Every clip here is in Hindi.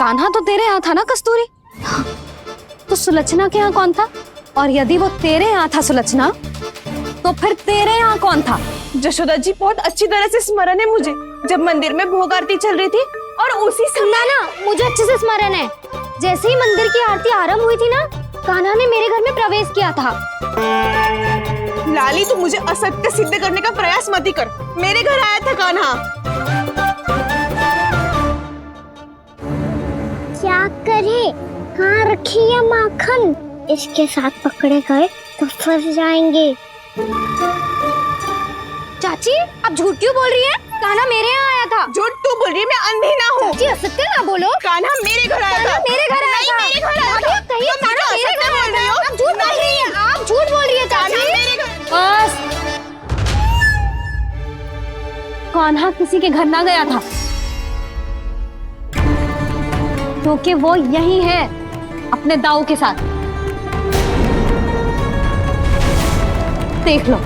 कान्हा तो तेरे यहाँ था ना कस्तूरी? तो सुलक्षणा के यहाँ कौन था? और यदि वो तेरे यहाँ था सुलक्षणा, तो फिर तेरे यहाँ कौन था? जशोदा जी, बहुत अच्छी तरह से स्मरण है मुझे, जब मंदिर में भोग आरती चल रही थी और उसी समय ना मुझे अच्छे से स्मरण है। जैसे ही मंदिर की आरती आरंभ हुई थी ना, कान्हा ने मेरे घर में प्रवेश किया था। लाली, तू मुझे असत्य सिद्ध करने का प्रयास मत ही कर। मेरे घर आया था कान्हा। क्या करे, कहाँ रखी है माखन? इसके साथ पकड़े गए तो फंस जाएंगे। चाची, आप झूठ क्यों बोल रही हैं? कान्हा मेरे यहाँ आया था। झूठ तू बोल रही है? मैं अंधी ना हूँ। चाची, असत्य ना बोलो। कान्हा मेरे घर आया था। मेरे घर आया था। मेरे घर आया था। कहिए कान्हा मेरे घर आया था। आप झूठ बोल रही हैं। आप झूठ बोल रही है चाची। बस, कान्हा किसी के घर ना गया था, क्योंकि वो यही है अपने दाऊ के साथ। देख लो।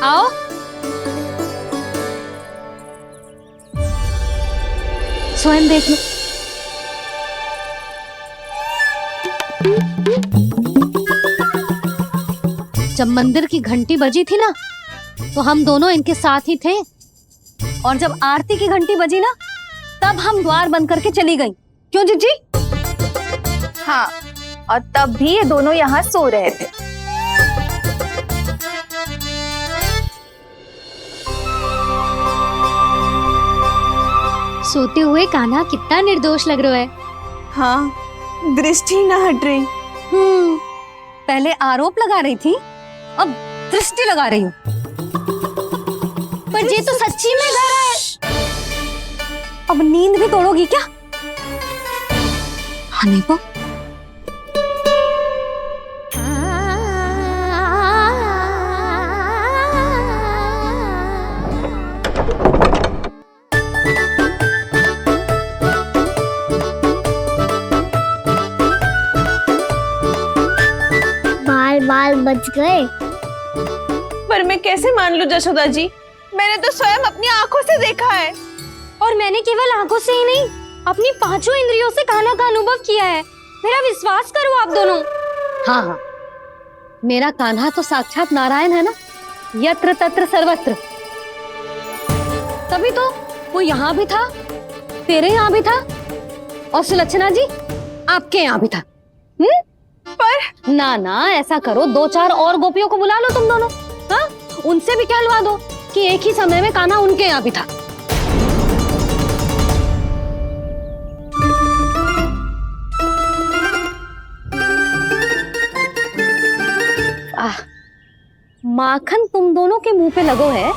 आओ। स्वयं देख लो। जब मंदिर की घंटी बजी थी ना, तो हम दोनों इनके साथ ही थे, और जब आरती की घंटी बजी ना, तब हम द्वार बंद करके चली गई। क्यों जीजी? हाँ, और तब भी ये दोनों यहाँ सो रहे थे। सोते हुए कान्हा कितना निर्दोष लग रहा है। हाँ, दृष्टि ना हट रही। पहले आरोप लगा रही थी, अब दृष्टि लगा रही हूँ। पर ये तो सच्ची में घर है। अब नींद भी तोड़ोगी क्या? हनीफा, बाल बच गए। पर मैं कैसे मान लूं जशोदा जी? मैंने तो स्वयं अपनी आंखों से देखा है। और मैंने केवल आंखों से ही नहीं, अपनी पांचों इंद्रियों से कान्हा का अनुभव किया है। मेरा विश्वास करो आप दोनों। हाँ हाँ, मेरा कान्हा तो साक्षात नारायण है ना, यत्र तत्र सर्वत्र। तभी तो वो यहाँ भी था, तेरे यहाँ भी था, और सुलक्षणा जी आपके यहाँ भी था। पर ना ना, ऐसा करो, 2-4 और गोपियों को बुला लो तुम दोनों। हाँ, उनसे भी कहलवा दो कि एक ही समय में कान्हा उनके यहाँ भी था। माखन तुम दोनों के मुंह पे लगो है,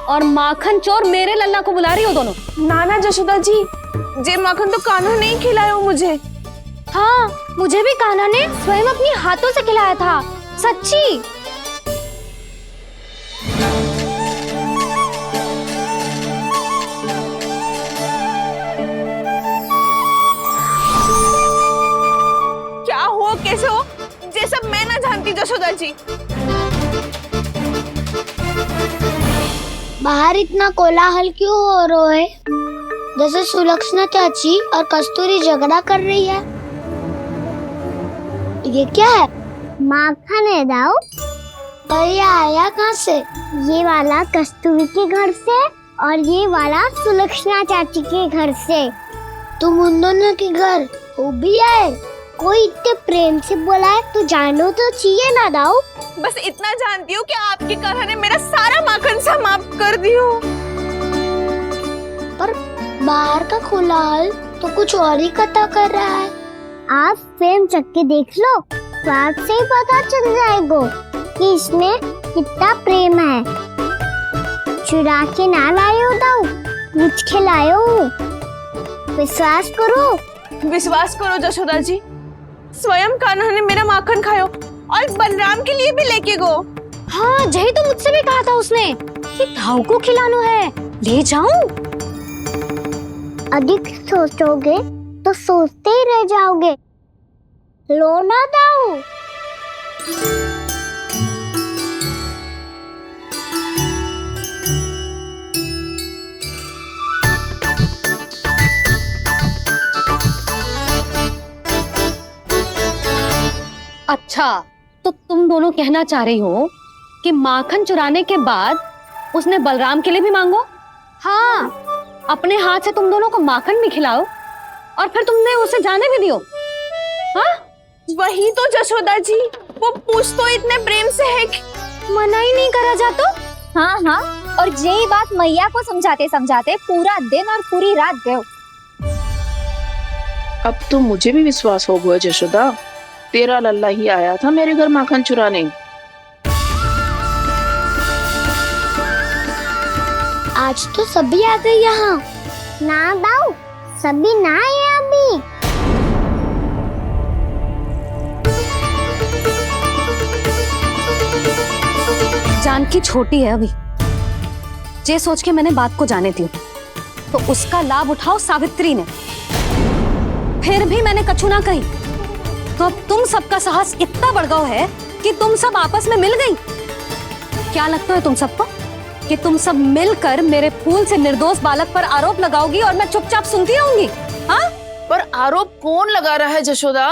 और माखन चोर मेरे लल्ला को बुला रही हो दोनों। नाना जशोदा जी, जे माखन तो कान्हा ने ही खिलाया हो मुझे। हाँ, मुझे भी कान्हा ने स्वयं अपनी हाथों से खिलाया था, सच्ची। क्या हो, कैसे हो, ये सब मैं ना जानती जशोदा जी। बाहर इतना कोलाहल क्यों हो रहा है? जैसे सुलक्षणा चाची और कस्तूरी झगड़ा कर रही है। ये क्या है? माखन है दाऊ। और ये आया कहाँ से? ये वाला कस्तूरी के घर से, और ये वाला सुलक्षणा चाची के घर से। तुम उन दोनों के घर हो भी आए? कोई इतने प्रेम से बोला है तो जानो तो चाहिए ना दाऊ। बस इतना जानती हूँ कि आपके कान्हा ने मेरा सारा माखन समाप्त कर दिया। पर बाहर का कोलाहल तो कुछ और ही कथा कर रहा है। आप स्वयं चख के देख लो, स्वाद से ही पता चल जाएगा कि इसमें कितना प्रेम है। चुरा के ना लाए हो दाऊ, पूछ के लाए हो। विश्वास करो जशोदा जी, स्वयं कान्हा ने मेरा माखन खायो और बलराम के लिए भी लेके गो। हाँ, जही तो मुझसे भी कहा था उसने कि दाऊ को खिलाना है, ले जाऊं। अधिक सोचोगे तो सोचते ही रह जाओगे। लो ना दाऊ। अच्छा, तो तुम दोनों कहना चाह रही हो कि माखन चुराने के बाद उसने बलराम के लिए भी मांगो? हाँ, अपने हाथ से तुम दोनों को माखन भी खिलाओ और फिर तुमने उसे जाने भी दियो। हाँ, वही तो जशोदा जी, वो पूछ तो इतने प्रेम से है कि मना ही नहीं करा जा तो। हाँ हाँ, और यही बात मैया को समझाते समझाते पूरा दिन और पूरी रात गए। अब तो मुझे भी विश्वास हो गया जशोदा, तेरा लल्ला ही आया था मेरे घर माखन चुराने। आज तो सभी आ गए यहाँ। ना दाऊ, सभी ना आए अभी। जानकी छोटी है अभी, ये सोच के मैंने बात को जाने दी, तो उसका लाभ उठाओ सावित्री ने। फिर भी मैंने कछु ना कही, तो अब तुम सबका साहस इतना बढ़ गया है कि तुम सब आपस में मिल गई। क्या लगता है तुम सबको कि तुम सब मिलकर मेरे फूल से निर्दोष बालक पर आरोप लगाओगी और मैं चुपचाप सुनती रहूंगी? हाँ? पर आरोप कौन लगा रहा है जशोदा?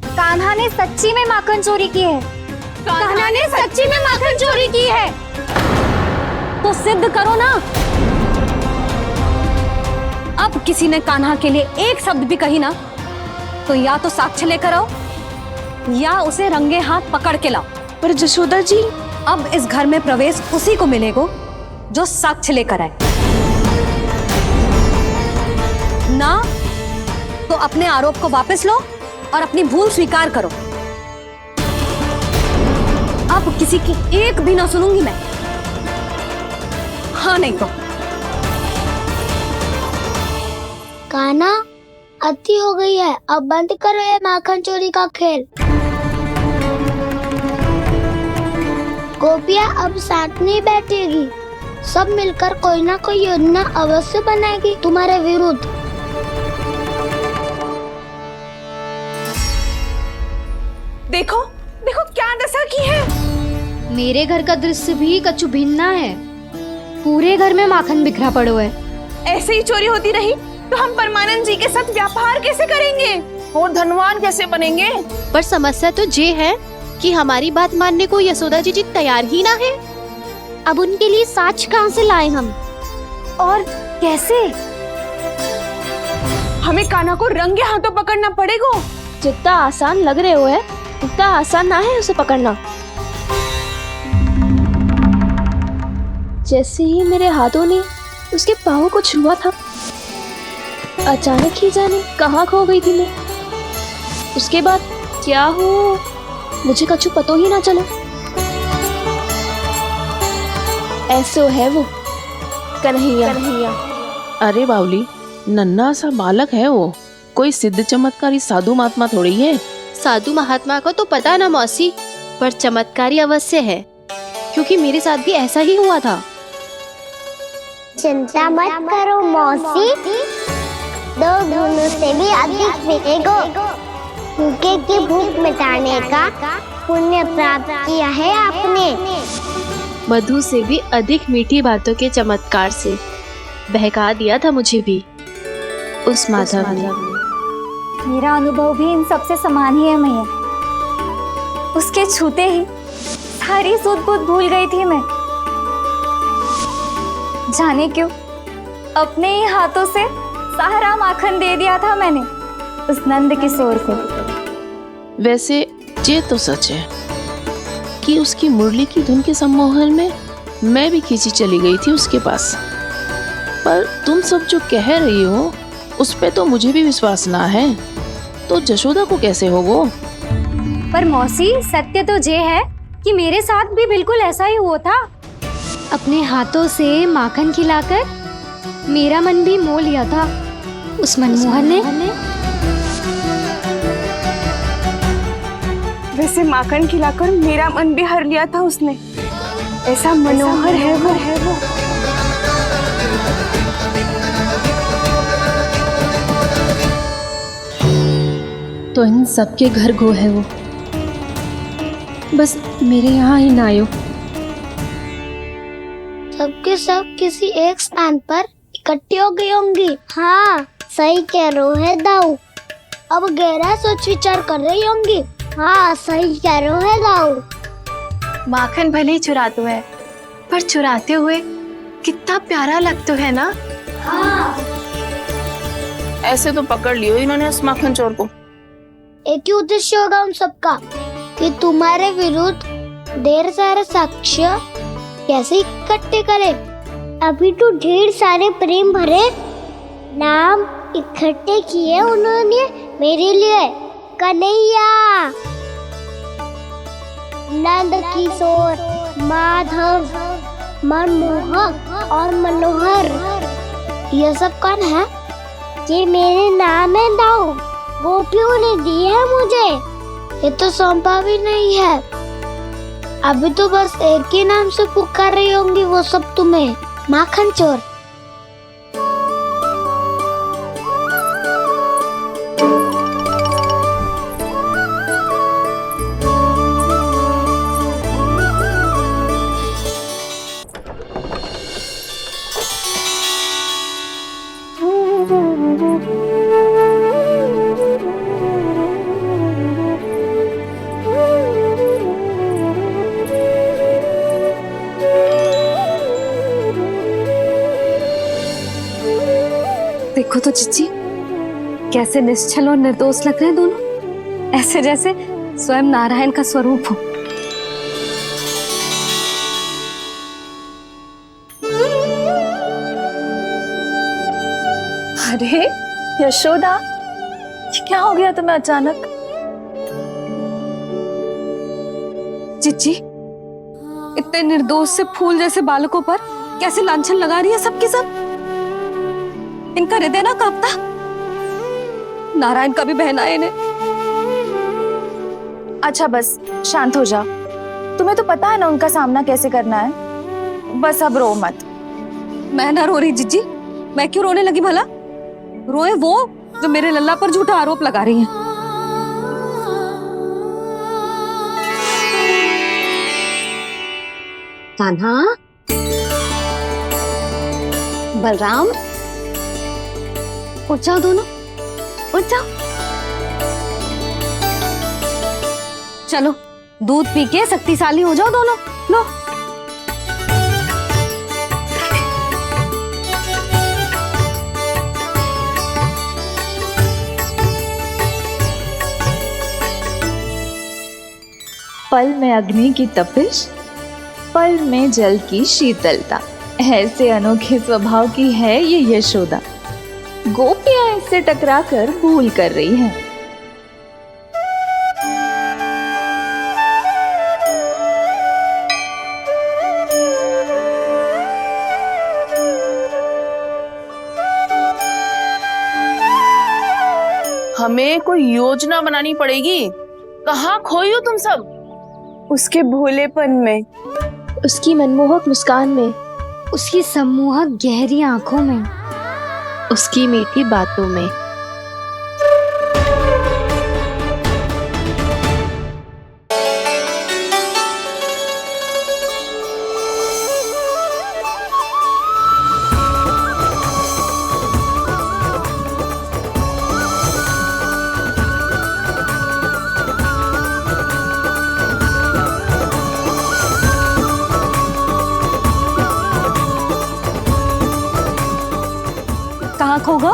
कान्हा ने सच्ची में माखन चोरी की है। कान्हा ने सच्ची में माखन चोरी की है, तो सिद्ध करो ना। अब किसी ने कान्हा के लिए एक शब्द भी कही ना, तो या तो साक्ष्य लेकर आओ या उसे रंगे हाथ पकड़ के लाओ। पर जशोदा जी, अब इस घर में प्रवेश उसी को मिलेगा जो साक्ष्य लेकर आए। ना तो अपने आरोप को वापस लो और अपनी भूल स्वीकार करो। अब किसी की एक भी ना सुनूंगी मैं। हाँ नहीं तो कान्हा, अति हो गई है, अब बंद करो ये माखन चोरी का खेल। गोपियाँ अब साथ नहीं बैठेगी, सब मिलकर कोई ना कोई योजना अवश्य बनाएगी तुम्हारे विरुद्ध। देखो देखो क्या दशा की है। मेरे घर का दृश्य भी कछु भिन्न है। पूरे घर में माखन बिखरा पड़ो है। ऐसे ही चोरी होती रही तो हम परमानंद जी के साथ व्यापार कैसे करेंगे और धनवान कैसे बनेंगे? पर समस्या तो ये है कि हमारी बात मानने को यशोदा जी तैयार ही ना है। अब उनके लिए साक्ष्य कहाँ से लाए हम, और कैसे? हमें कान्हा को रंगे हाथों पकड़ना पड़ेगा। जितना आसान लग रहे हो है, उतना आसान ना है उसे पकड़ना। जैसे ही मेरे हाथों ने उसके पाँव को छुआ था, अचानक ही जाने कहाँ खो गई थी मैं। उसके बाद क्या हो मुझे कछु पता ही ना चला। ऐसो है वो कन्हैया। अरे बावली, नन्हा सा बालक है वो, कोई सिद्ध चमत्कारी साधु महात्मा थोड़ी है। साधु महात्मा को तो पता ना मौसी, पर चमत्कारी अवश्य है, क्योंकि मेरे साथ भी ऐसा ही हुआ था। चिंता मत करो मौसी, 2 गुणों से भी अधिक मिलेगा। भूखे की भूख मिटाने का पुण्य प्राप्त किया है आपने। मधु से भी अधिक मीठी बातों के चमत्कार से बहका दिया था मुझे भी उस माधव ने। मेरा अनुभव भी इन सबसे समान ही है मैया। उसके छूते ही सारी सूझ बूझ भूल गई थी मैं। जाने क्यों अपने ही हाथों से सारा माखन दे दिया था मैंने उस नंद किशोर को। वैसे ये तो सच है कि उसकी मुरली की धुन के सम्मोहन में मैं भी खींची चली गई थी उसके पास। पर तुम सब जो कह रही हो उस पे तो मुझे भी विश्वास ना है, तो जशोदा को कैसे होगा? पर मौसी, सत्य तो ये है कि मेरे साथ भी बिल्कुल ऐसा ही हुआ था। अपने हाथों से माखन खिलाकर मेरा मन भी मोह लिया था उस मनमोहन ने। वैसे माखन खिलाकर मेरा मन भी हर लिया था उसने। ऐसा मनोहर है वो। तो इन सबके घर गो है वो, बस मेरे यहाँ ही ना आयो। सबके सब किसी एक स्थान पर इकट्ठी हो गई होंगी। हाँ, सही कह रहे है दाऊ। अब गहरा सोच विचार कर रही होंगी हाँ सही कह रहे हो दाऊ। माखन भले ही चुराते है, पर चुराते हुए कितना प्यारा लगता है ना। ऐसे तो पकड़ लियो इन्होंने उस माखन चोर को। एक ही उद्देश्य होगा उन सबका कि तुम्हारे विरुद्ध ढेर सारे साक्ष्य कैसे इकट्ठे करे। अभी तो ढेर सारे प्रेम भरे नाम इकट्ठे किए उन्होंने मेरे लिए। कन्हैया, नंद किशोर, माधव, मनमोहक और मनोहर, ये सब कौन है? ये मेरे नाम है दाऊ, गोपियों ने दिए है मुझे। ये तो सौंपा भी नहीं है। अभी तो बस एक ही नाम से पुकार रही होंगी वो सब तुम्हें, माखन चोर। देखो तो चिच्ची, कैसे निश्चल और निर्दोष लग रहे हैं दोनों, ऐसे जैसे स्वयं नारायण का स्वरूप हो। अरे यशोदा, ये क्या हो गया तुम्हें अचानक? चिच्ची, इतने निर्दोष से फूल जैसे बालकों पर कैसे लांछन लगा रही है सबके सब। इनका हृदय ना कांपता? नारायण का भी बहना है इन्हें। अच्छा बस शांत हो जाओ, तुम्हें तो पता है ना उनका सामना कैसे करना है। बस अब रो मत। मैं ना रो रही जिज्जी, मैं क्यों रोने लगी भला? रोए वो जो मेरे लल्ला पर झूठा आरोप लगा रही हैं। कान्हा, बलराम, उठ जाओ दोनों, उठ जाओ। चलो दूध पी के शक्तिशाली हो जाओ दोनों। लो। पल में अग्नि की तपिश, पल में जल की शीतलता, ऐसे अनोखे स्वभाव की है ये यशोदा। गोपियां इससे टकराकर भूल कर रही हैं। हमें कोई योजना बनानी पड़ेगी। कहाँ खोई हो तुम सब? उसके भोलेपन में, उसकी मनमोहक मुस्कान में, उसकी सम्मोहक गहरी आंखों में, उसकी मीठी बातों में। कहाँ खो गो?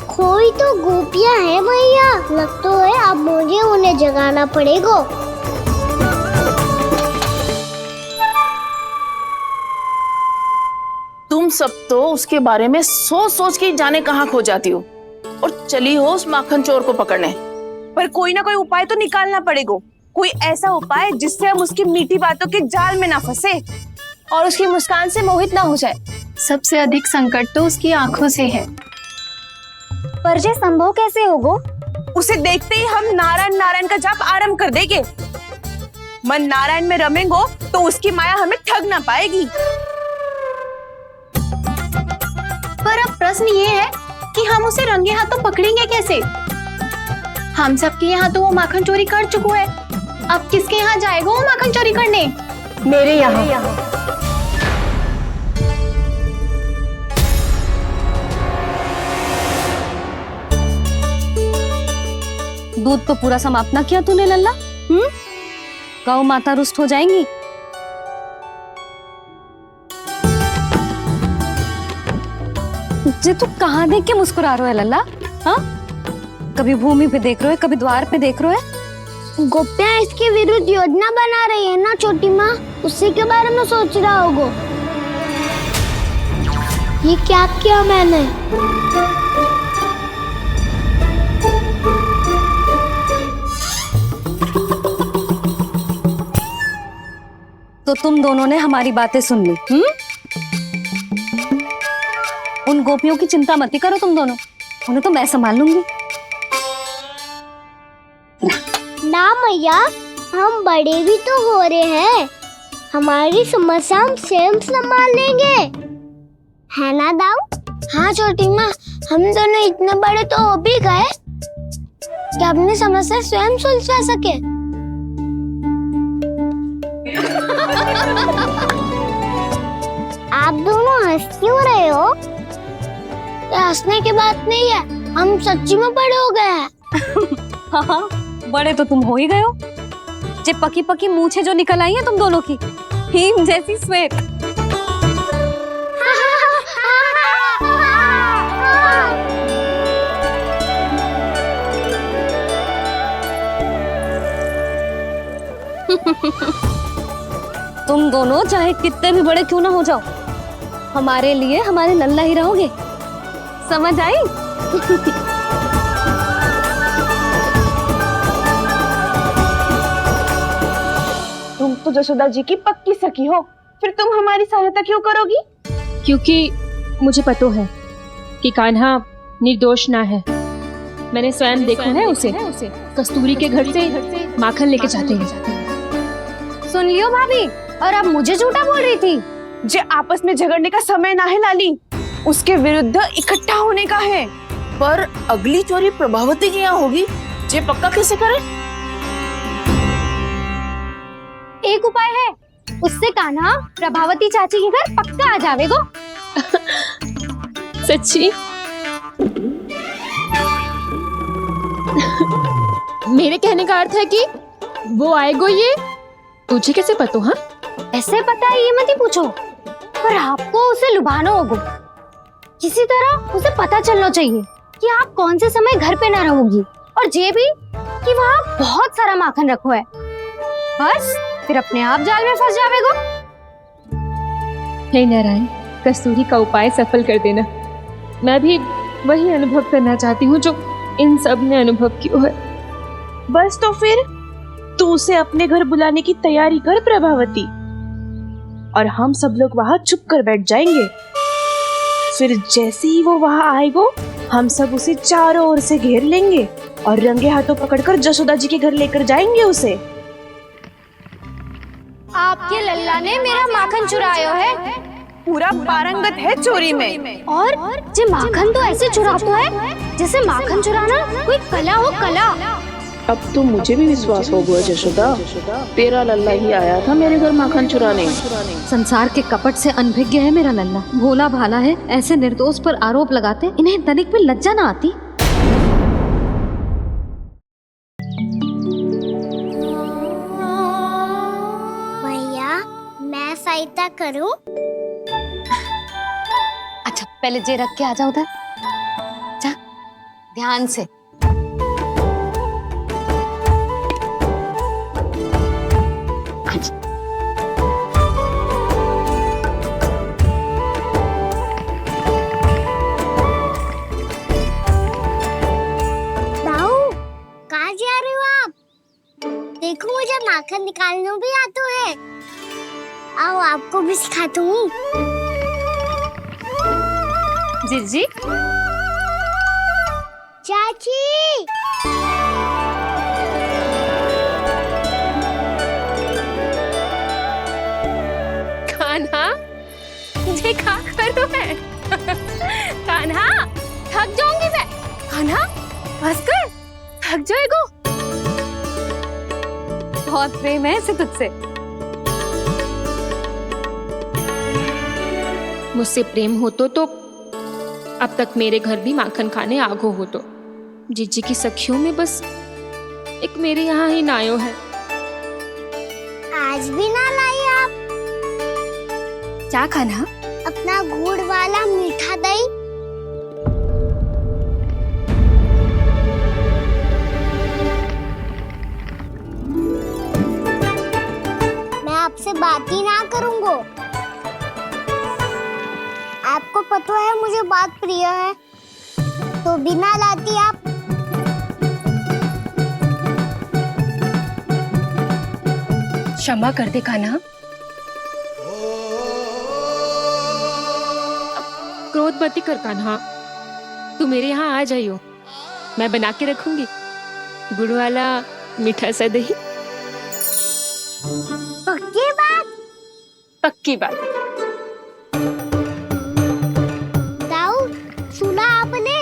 कोई तो गोपियां हैं भैया, लगता है अब मुझे उन्हें जगाना पड़ेगा। तुम सब तो उसके बारे में सोच सोच के जाने कहाँ खो जाती हो और चली हो उस माखन चोर को पकड़ने। पर कोई ना कोई उपाय तो निकालना पड़ेगा। कोई ऐसा उपाय जिससे हम उसकी मीठी बातों के जाल में ना फंसे और उसकी मुस्कान से मोहित ना हो जाए। सबसे अधिक संकट तो उसकी आंखों से है। पर ये संभव कैसे होगो? उसे देखते ही हम नारायण नारायण का जाप आरंभ कर देंगे। मन नारायण में रमेंगो तो उसकी माया हमें ठग ना पाएगी। पर अब प्रश्न ये है कि हम उसे रंगे हाथों पकड़ेंगे कैसे? हम सबके यहाँ तो वो माखन चोरी कर चुका है। अब किसके यहाँ जाएगा वो माखन चोरी करने? मेरे यहाँ। दूध तो पूरा समाप्त ना किया तूने लल्ला। गौ माता रुष्ट हो जाएंगी। जे तू कहाँ देख के मुस्कुरा रहे हो लल्ला? हाँ, कभी भूमि पे देख रहे हो, कभी द्वार पे देख रहे हो। गोपियाँ इसके विरुद्ध योजना बना रही है ना छोटी माँ, उसी के बारे में सोच रहा होगा। ये क्या किया मैंने? तो तुम दोनों ने हमारी बातें सुन ली। उन गोपियों की चिंता मत करो तुम दोनों, उन्हें तो मैं संभाल लूंगी। ना मैया, हम बड़े भी तो हो रहे हैं, हमारी समस्या हम स्वयं संभाल लेंगे, है ना दाऊ? हाँ छोटी माँ, हम दोनों इतने बड़े तो हो भी गए कि अपनी समस्या स्वयं सुलझा सके। आप दोनों हंस क्यों रहे हो? ये हंसने की बात नहीं है, हम सच्ची में बड़े हो गए हैं। हाँ, बड़े तो तुम हो ही गए हो। जे पकी पकी मूछें जो निकल आई हैं तुम दोनों की, हिम जैसी श्वेत। तुम दोनों चाहे कितने भी बड़े क्यों ना हो जाओ, हमारे लिए हमारे लल्ला ही रहोगे, समझ आई? तुम तो जशोदा जी की पक्की सखी हो, फिर तुम हमारी सहायता क्यों करोगी? क्योंकि मुझे पता है कि कान्हा निर्दोष ना है। मैंने स्वयं देखा है उसे कस्तूरी के घर से माखन लेके जाते हैं। सुन लियो भाभी, और अब मुझे झूठा बोल रही थी। जे आपस में झगड़ने का समय ना है लाली, उसके विरुद्ध इकट्ठा होने का है। पर अगली चोरी प्रभावती की यहाँ होगी, जे पक्का कैसे करे? एक उपाय है, उससे कान्हा प्रभावती चाची के घर पक्का आ जावेगो। सच्ची? मेरे कहने का अर्थ है कि वो आएगो, ये तुझे कैसे पता? हाँ, ऐसे पता है ये मत ही पूछो, पर आपको उसे लुभाना होगा। किसी तरह उसे पता चलना चाहिए कि आप कौन से समय घर पे ना रहोगी, और ये भी कि वहाँ बहुत सारा माखन रखो है। बस फिर अपने आप जाल में फंस जावेगो। हे नारायण, कस्तूरी का उपाय सफल कर देना। मैं भी वही अनुभव करना चाहती हूँ जो इन सब ने अनुभव किया है। बस तो फिर तू उसे अपने घर बुलाने की तैयारी कर प्रभावती, और हम सब लोग वहाँ चुप कर बैठ जाएंगे। फिर जैसे ही वो वहाँ आएगो, हम सब उसे चारों ओर से घेर लेंगे और रंगे हाथों पकड़कर जशोदा जी के घर लेकर जाएंगे उसे। आपके लल्ला ने मेरा माखन चुराया है, पूरा पारंगत है चोरी में। और जे माखन तो ऐसे चुराता है जैसे माखन चुराना कोई कला हो, कला। अब तो मुझे भी विश्वास हो गया जशोदा, तेरा लल्ला ही आया था मेरे घर माखन चुराने। संसार के कपट से अनभिज्ञ है मेरा लल्ला, भोला भाला है। ऐसे निर्दोष पर आरोप लगाते इन्हें तनिक भी लज्जा ना आती। भैया मैं सहायता करूं? अच्छा पहले जे रख के आ जाओ उधर, जा ध्यान से। देखो मुझे माखन निकालना भी आता है, आओ आपको भी सिखाता हूँ। जीजी, चाची, कान्हा मुझे क्या करो है? कान्हा थक जाऊंगी मैं। कान्हा बस कर, थक जाएगो। बहुत प्रेम है इसे तुझसे। मुझसे प्रेम होतो तो अब तक मेरे घर भी माखन खाने आगो होतो। जीजी की सखियों में बस एक मेरे यहाँ ही नायो है। आज भी ना लाई आप? क्या कान्हा? अपना गुड़ वाला मीठा दही। मैं आपसे बात ही ना करूंगा। आपको पता है मुझे बात प्रिय है, तो बिना लाती आप। क्षमा कर दे कान्हा। क्रोध मत कर कान्हा, तू मेरे यहाँ आ जाइयो, मैं बना के रखूंगी गुड़ वाला मीठा सा दही। पक्की बात? पक्की बात। दाऊ, सुना आपने?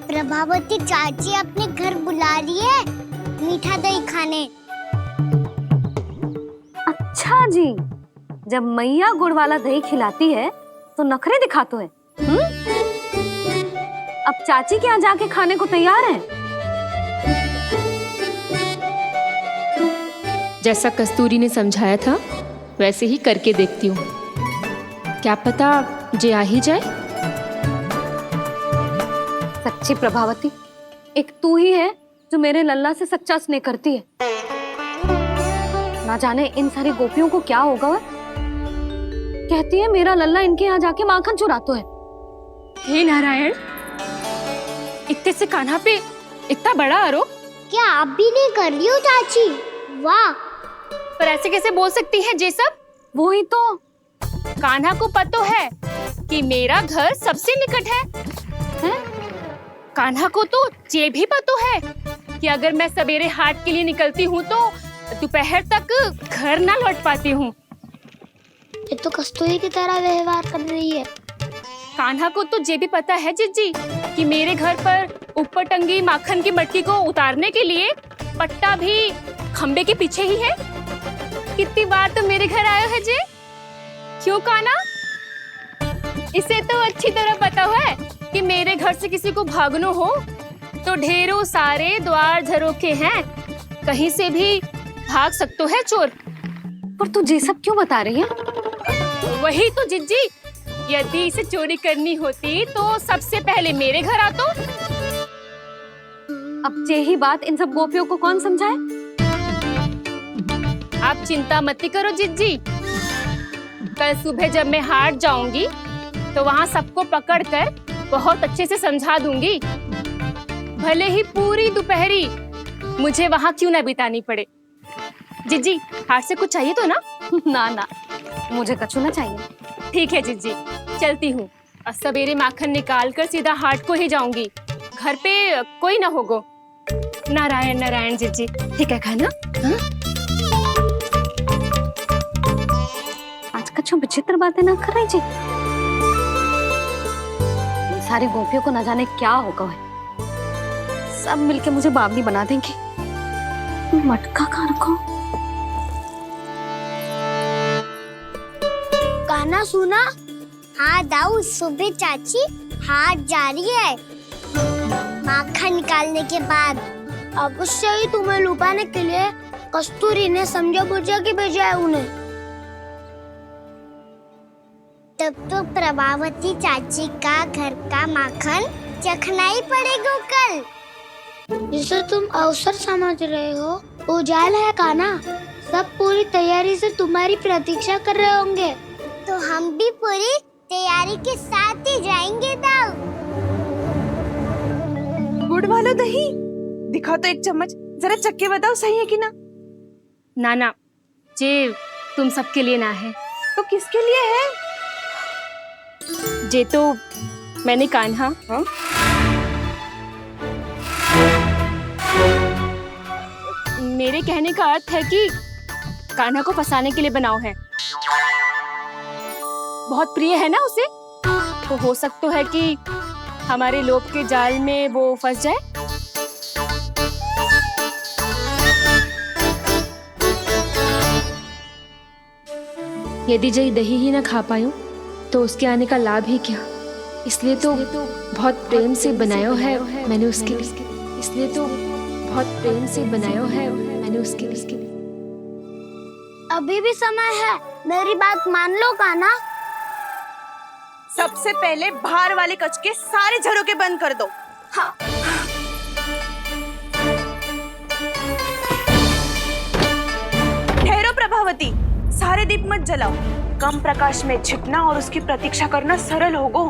प्रभावती चाची अपने घर बुला रही है मीठा दही खाने। अच्छा जी, जब मैया गुड़ वाला दही खिलाती है तो नखरे दिखाते हैं। अब चाची के यहाँ जाके खाने को तैयार हैं। जैसा कस्तूरी ने समझाया था वैसे ही करके देखती हूँ, क्या पता जे आ ही जाए। सच्ची प्रभावती, एक तू ही है जो मेरे लल्ला से सच्चा स्नेह करती है। ना जाने इन सारी गोपियों को क्या होगा। वह कहती है मेरा लल्ला इनके यहाँ जाके माखन चुराता है। हे नारायण, इतने से कान्हा पे इतना बड़ा आरोप। क्या आप भी नहीं कर रही हो चाची? वाह! पर ऐसे कैसे बोल सकती है जे सब? वो ही तो। कान्हा को पता है कि मेरा घर सबसे निकट है? कान्हा को तो ये भी पता है कि अगर मैं सवेरे हाट के लिए निकलती हूँ तो दोपहर तक घर ना लौट पाती हूँ। ये तो कस्तूरी की तरह व्यवहार कर रही है। कान्हा को तो ये भी पता है जिज्जी कि मेरे घर पर ऊपर टंगी माखन की मटकी को उतारने के लिए पट्टा भी खंबे के पीछे ही है। कितनी बार तो मेरे घर आया है जे। क्यों कान्हा? इसे तो अच्छी तरह पता है कि मेरे घर से किसी को भागना हो तो ढेरों सारे द्वार झरोखे हैं, कहीं से भी भाग सकते है चोर। पर तू ये सब क्यों बता रही है? वही तो जिज्जी, यदि इसे चोरी करनी होती तो सबसे पहले मेरे घर आतो। अब यही बात इन सब गोपियों को कौन समझाए? आप चिंता मत करो जिज्जी, कल सुबह जब मैं हाट जाऊंगी तो वहाँ सबको पकड़कर बहुत अच्छे से समझा दूंगी, भले ही पूरी दोपहरी मुझे वहाँ क्यों ना बितानी पड़े। जिज्जी, हाट से कुछ चाहिए तो ना? ना ना, मुझे कछु ना चाहिए। ठीक है जिज्जी, चलती हूँ। और सवेरे माखन निकाल कर सीधा हाट को ही जाऊंगी, घर पे कोई ना होगो। नारायण नारायण जिज्जी, ठीक है खाना? आज कछु विचित्र बातें ना कर रही जी। सारी गोपियों को न जाने क्या होगा है, सब मिलके मुझे बावली बना देंगे। मटका कहाँ रखो? गाना सुना? हाँ दाऊ, सुबह चाची हाट जा रही है माखन निकालने के बाद। अवश्य ही तुम्हें लुभाने के लिए कस्तूरी ने समझा बुझा के भेजा है उन्हें। तब तो प्रभावती चाची का घर का माखन चखना ही पड़ेगा कल। जिसे तुम अवसर समझ रहे हो, उजाल है कान्हा। सब पूरी तैयारी से तुम्हारी प्रतीक्षा कर रहे होंगे। तो हम भी पूरी तैयारी के साथ ही जाएंगे दाऊ। गुड़ वाला दही दिखाओ तो एक चम्मच, जरा चख के बताओ सही है कि ना। ना जे तुम सबके लिए ना है। तो किसके लिए है? जे तो मैंने कान्हा मेरे कहने का अर्थ है कि कान्हा को फंसाने के लिए बनाओ है। बहुत प्रिय है ना उसे, तो हो सकता है कि हमारे लोभ के जाल में वो फंस जाए। यदि जय दही ही ना खा पायूं तो उसके आने का लाभ ही क्या। इसलिए तो बहुत प्रेम से बनाया है मैंने उसके लिए। इसलिए तो बहुत प्रेम से बनाया है मैंने उसके लिए। अभी भी समय है, मेरी बात मान लो कान्हा। सबसे पहले बाहर वाले कक्ष के सारे झरोके बंद कर दो। हाँ। ठहरो प्रभावती, सारे दीप मत जलाओ। कम प्रकाश में छिपना और उसकी प्रतीक्षा करना सरल होगा।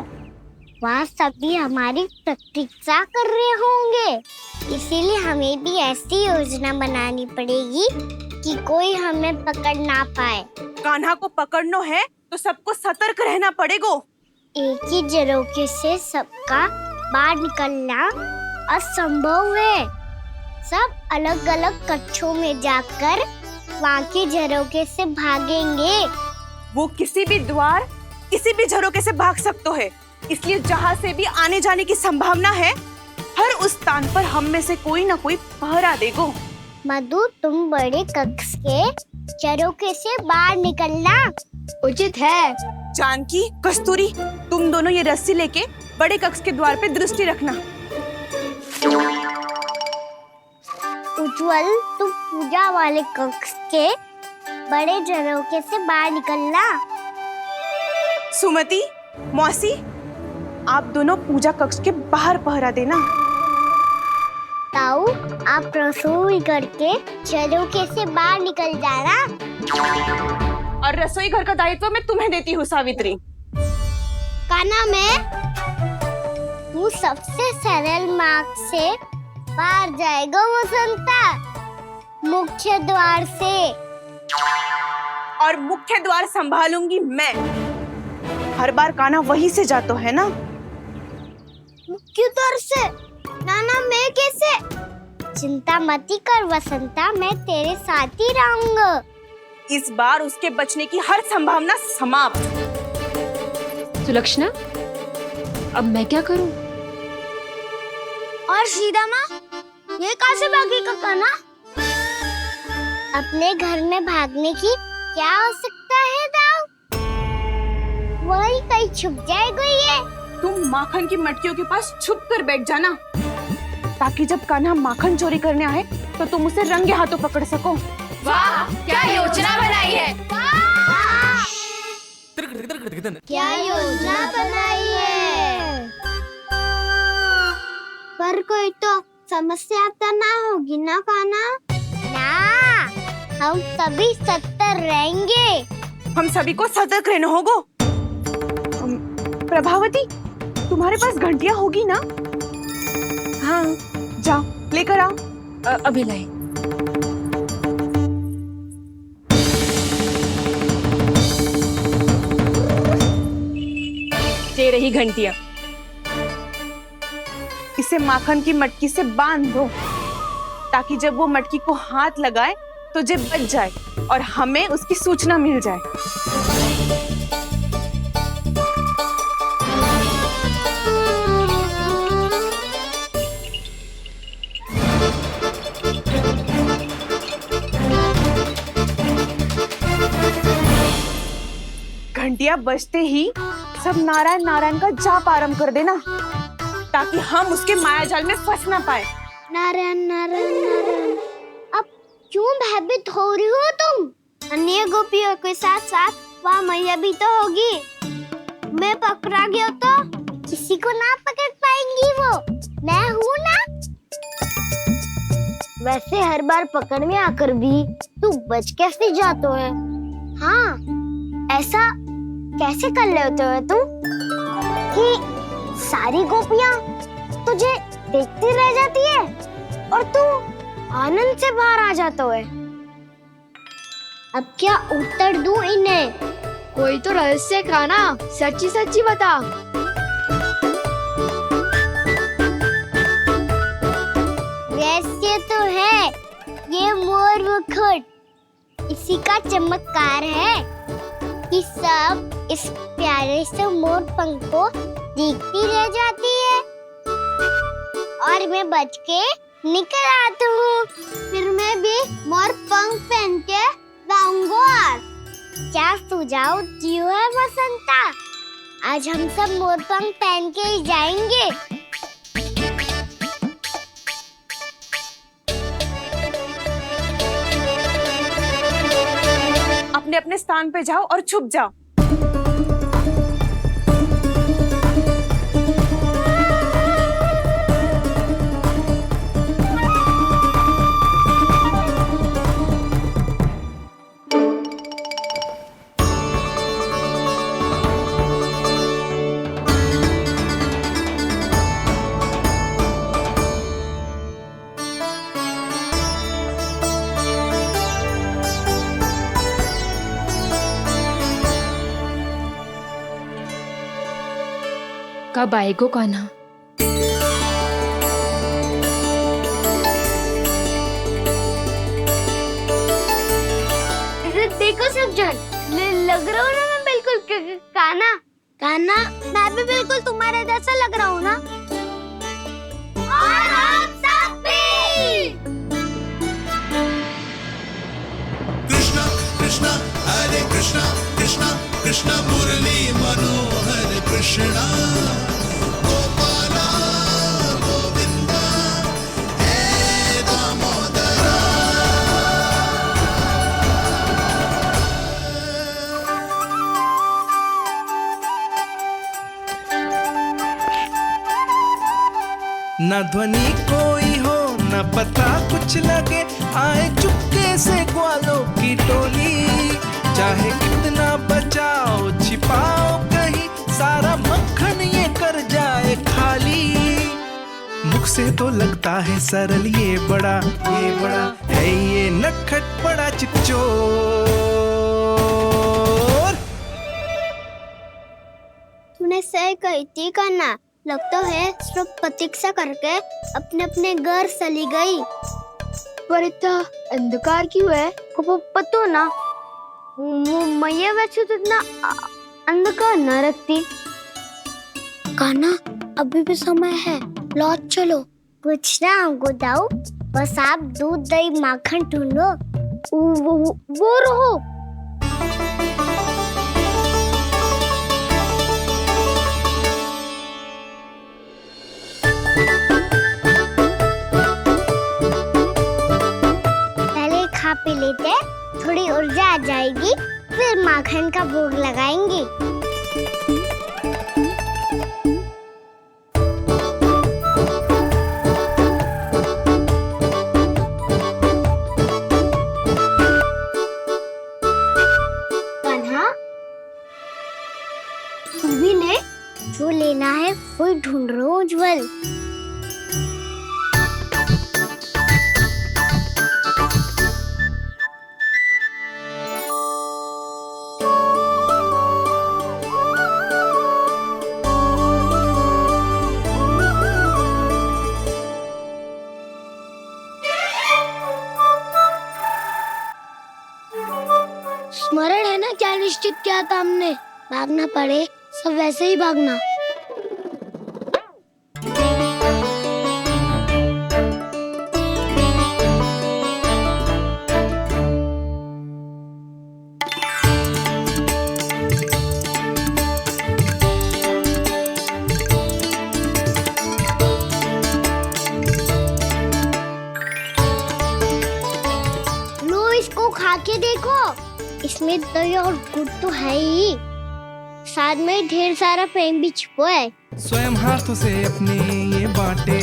वहाँ सभी हमारी प्रतीक्षा कर रहे होंगे, इसीलिए हमें भी ऐसी योजना बनानी पड़ेगी कि कोई हमें पकड़ ना पाए। कान्हा को पकड़ना है तो सबको सतर्क रहना पड़ेगा। एक ही झरोके से सबका बाहर निकलना असंभव है। सब अलग अलग कक्षों में जाकर वहाँ के झरोके से भागेंगे। वो किसी भी द्वार, किसी भी झरोके से भाग सकते है, इसलिए जहाँ से भी आने जाने की संभावना है, हर उस स्थान पर हम में से कोई ना कोई पहरा देगा। मधु, तुम बड़े कक्ष के झरोके से बाहर निकलना उचित है। जानकी, कस्तूरी, तुम दोनों ये रस्सी लेके बड़े कक्ष के द्वार पे दृष्टि रखना। उज्जवल, तुम पूजा वाले कक्ष के बड़े झरोके से बाहर निकलना। सुमति, मौसी, आप दोनों पूजा कक्ष के बाहर पहरा देना। ताऊ, आप रसोई करके झरोके से बाहर निकल जाना। और रसोई घर का दायित्व मैं तुम्हें देती हूँ सावित्री। कान्हा, मैं तू सबसे सरल मार्ग से बाहर जाएगा वसंता, मुख्य द्वार से। और मुख्य द्वार संभालूंगी मैं। हर बार कान्हा वहीं से जाता है ना। मुख्य द्वार से? नाना, मैं कैसे? चिंता मत कर वसंता, मैं तेरे साथ ही रहूंगा। इस बार उसके बचने की हर संभावना समाप्त। सुलक्षणा, अब मैं क्या करूं? और सीधा माँ, ये कहाँ से भागेगा कान्हा? अपने घर में भागने की क्या हो सकता है दाऊ? वही कहीं छुप जाएगा ये। तुम माखन की मटकियों के पास छुप कर बैठ जाना, ताकि जब कान्हा माखन चोरी करने आए तो तुम उसे रंगे हाथों पकड़ सको। वाह, क्या योजना बनाई है। क्या योजना बनाई है? पर कोई तो समस्या तो ना होगी ना कान्हा? ना, हम सभी सतर्क रहेंगे। हम सभी को सतर्क रहना होगा। प्रभावती, तुम्हारे पास घंटियां होगी ना? हाँ, जाओ लेकर आओ। अभी लाई। ये रही घंटियां। इसे माखन की मटकी से बांध दो, ताकि जब वो मटकी को हाथ लगाए तो जे बच जाए और हमें उसकी सूचना मिल जाए। घंटियां बजते ही सब नारायण नारायण का जाप आरंभ कर देना, ताकि हम उसके मायाजाल में फंस ना पाए। नारायण नारायण नारायण। अब क्यों भयभीत हो रही हो तुम? अन्य गोपियों के साथ साथ वहाँ मैया भी तो होगी। मैं पकड़ा गया तो किसी को ना पकड़ पाएंगी वो, मैं हूँ ना। वैसे हर बार पकड़ में आकर भी तू बच कैसे जाता है? हाँ, ऐसा कैसे कर लेते हो तुम कि सारी गोपियाँ तुझे देखती रह जाती है और तू आनंद से बाहर आ जाता है? अब क्या उत्तर दूं इन्हें? कोई तो रहस्य का ना, सच्ची सच्ची बता। रहस्य तो है, ये मोर मुकुट इसी का चमत्कार है कि सब इस प्यारे से मोर पंख को देखती रह जाती है और मैं बच के निकल आता हूँ। फिर मैं भी मोर पंख पहन के जाऊंगा। क्या सुझाव दियो है वसंता? आज हम सब मोर पंख पहन के ही जाएंगे। अपने अपने स्थान पे जाओ और छुप जाओ। कब आएगो कान्हा? देखो सब जन, लग रहा हूँ ना मैं बिल्कुल कान्हा। कान्हा, मैं भी बिल्कुल तुम्हारे जैसा लग रहा हूँ ना? और हम सब भी। कृष्णा कृष्णा हरे कृष्णा कृष्णा कृष्णा मुरली मनोहर कृष्णा गोपाला गोविंदा हे दामोदरा। न ध्वनि कोई हो न पता कुछ लगे, आए चुपके से ग्वालों की टोली। चाहे कितना बचाओ छिपाओ कहीं, सारा मक्खन ये कर जाए खाली। मुख से तो लगता है सरल, ये बड़ा है ये नटखट बड़ा चिपचोर। तूने सही कही थी कान्हा, लगता है सिर्फ प्रतीक्षा करके अपने अपने घर चली गई। पर इतना अंधकार क्यों है? पतो ना, मैया वैसे तो इतना अंधकार न रखती। कान्हा, अभी भी समय है, लौट चलो। कुछ ना हमको दाऊ, बस आप दूध दही माखन ढूंढो। वो रहो। पी लेते, थोड़ी ऊर्जा आ जाएगी, फिर माखन का भोग लगाएंगे। कान्हा, तू भी ले, जो लेना है वही ढूंढ रहा हूँ उज्जवल। स्मरण है ना क्या निश्चित किया था हमने? भागना पड़े सब वैसे ही भागना। लो इसको खा के देखो, इसमें दही और गुड़ तो है ही, साथ में ढेर सारा प्रेम भी छुपा है। स्वयं हाथों से अपने ये बांटे,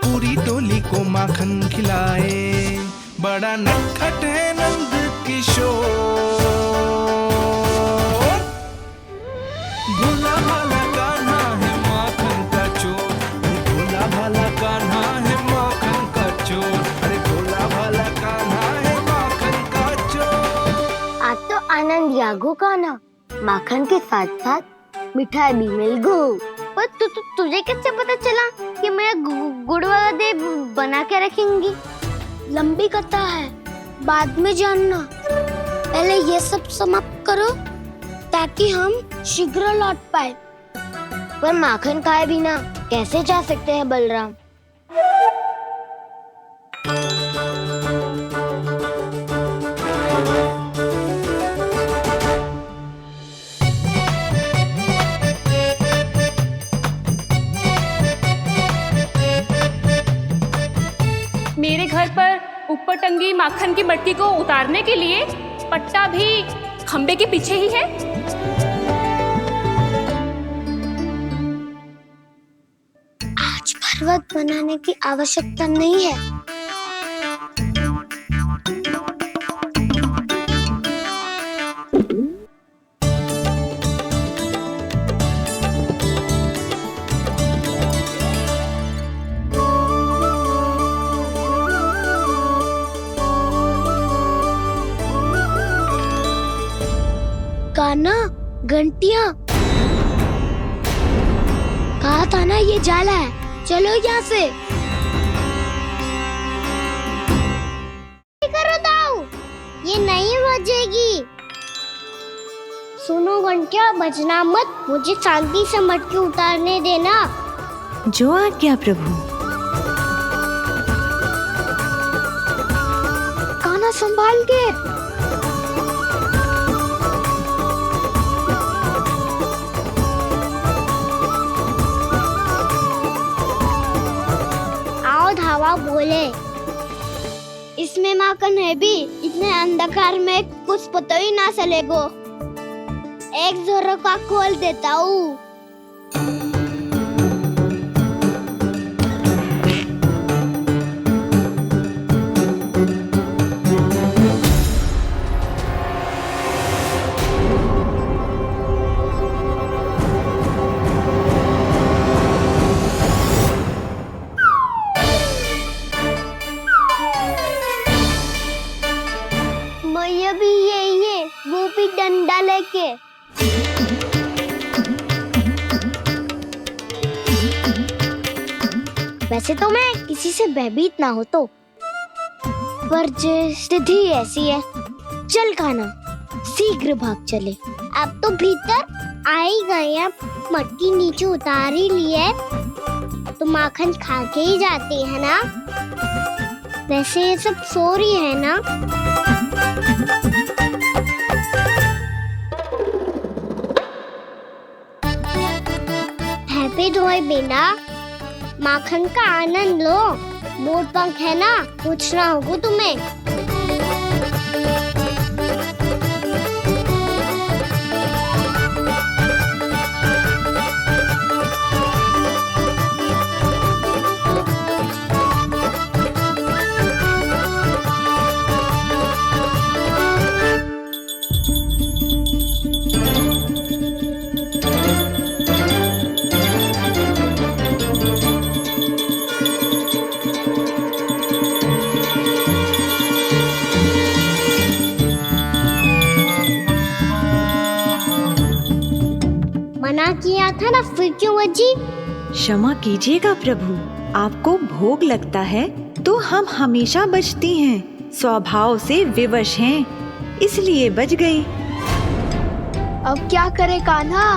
पूरी टोली को माखन खिलाए। बड़ा नटखट है नंद किशोर, भोला भाला कान्हा है माखन का चोर। भोला भाला कान्हा है माखन का चोर। अरे भोला भाला कान्हा है माखन का चोर। आज तो आनंद यागो कान्हा, माखन के साथ साथ मिठाई भी मिल गई। पर तुझे कैसे पता चला कि मैं गुड़ वाला देव बना के रखेंगी? लंबी कथा है, बाद में जानना। पहले ये सब समाप्त करो ताकि हम शीघ्र लौट पाए। पर माखन खाए बिना कैसे जा सकते हैं बलराम? मेरे घर पर ऊपर टंगी माखन की मटकी को उतारने के लिए पट्टा भी खंबे के पीछे ही है। आज पर्वत बनाने की आवश्यकता नहीं है। कान्हा, घंटियां, कहा था ना ये जाला है, चलो यहाँ से। करो दाऊ, ये नहीं बजेगी। सुनो घंटिया, बजना मत, मुझे शांति से मटकी उतारने देना। जो आज्ञा प्रभु। कान्हा संभाल के। धावा बोले, इसमें माखन है भी, इतने अंधकार में कुछ पता ही ना चलेगो। एक जोरों का खोल देता हूँ। भी यही है, वो भी डंडा लेके। वैसे तो मैं किसी से भयभीत ना हो तो, पर स्थिति ऐसी है। चल कान्हा, शीघ्र भाग चले। अब तो भीतर आ ही गए, अब मटकी नीचे उतार ही लिए तो माखन खा के ही जाते हैं ना। वैसे ये सब सो रही है ना। हैप्पी धोए बिना माखन का आनंद लो। मोर पंख है ना, पूछना होगा तुम्हें। मना किया था ना, फिर क्यों बजी? क्षमा कीजिएगा प्रभु, आपको भोग लगता है तो हम हमेशा बजती हैं। स्वभाव से विवश हैं, इसलिए बज गई। अब क्या करे कान्हा?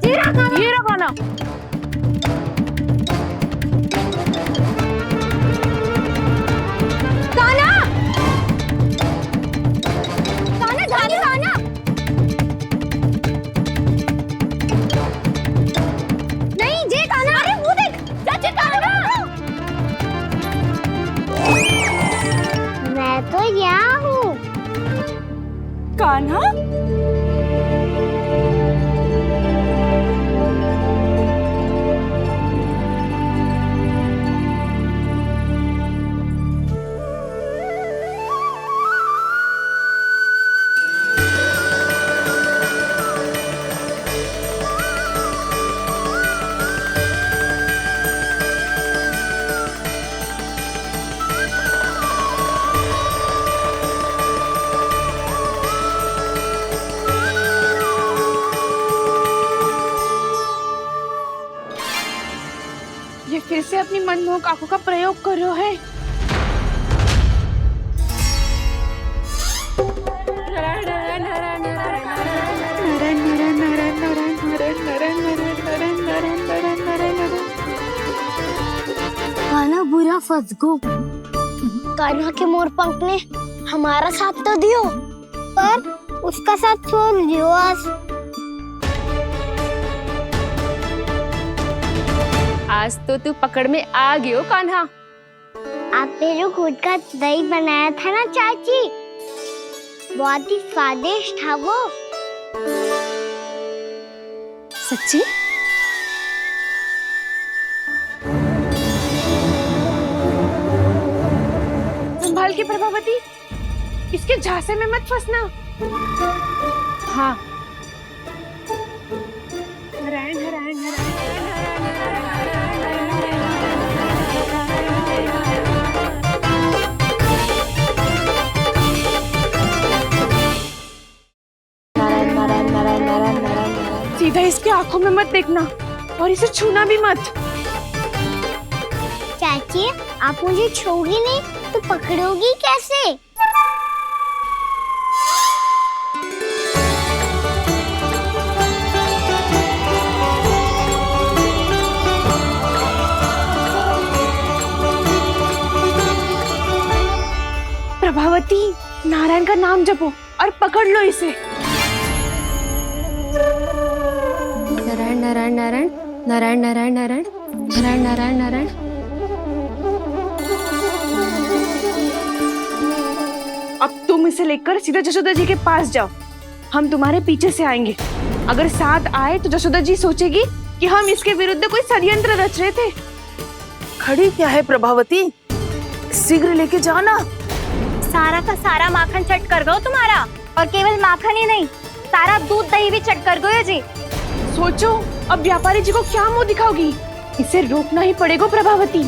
ये रहा कान्हा। मैं तो यहाँ हूँ। कान्हा, ये फिर से अपनी मनमोहक आंखों का प्रयोग कर रहा है। कान्हा बुरा फंस गो। कान्हा के मोर पंख ने हमारा साथ तो दियो, पर उसका साथ छोड़ दियो। आज तो तू पकड़ में आ गयो कान्हा। आपने जो खुद का दही बनाया था ना चाची, बहुत ही स्वादिष्ट था वो। सच्ची? संभाल के प्रभावती, इसके झांसे में मत फंसना। हाँ। नारायण नारायण सीधा इसके आंखों में मत देखना और इसे छूना भी मत। चाची, आप मुझे छोड़ोगी नहीं तो पकड़ोगी कैसे? प्रभावती, नारायण का नाम जपो और पकड़ लो इसे। नारायण नारायण नारायण नारायण नारायण नारायण नारायण नारायण नारायण। अब तुम इसे लेकर सीधा जशोदा जी के पास जाओ, हम तुम्हारे पीछे से आएंगे। अगर साथ आए तो जशोदा जी सोचेगी कि हम इसके विरुद्ध कोई षड्यंत्र रच रहे थे। खड़ी क्या है प्रभावती, शीघ्र लेके जाओ ना। सारा का सारा माखन चट कर गयो तुम्हारा, और केवल माखन ही नहीं, सारा दूध दही भी चट कर गयो जी। सोचो अब व्यापारी जी को क्या मुंह दिखाओगी, इसे रोकना ही पड़ेगा प्रभावती।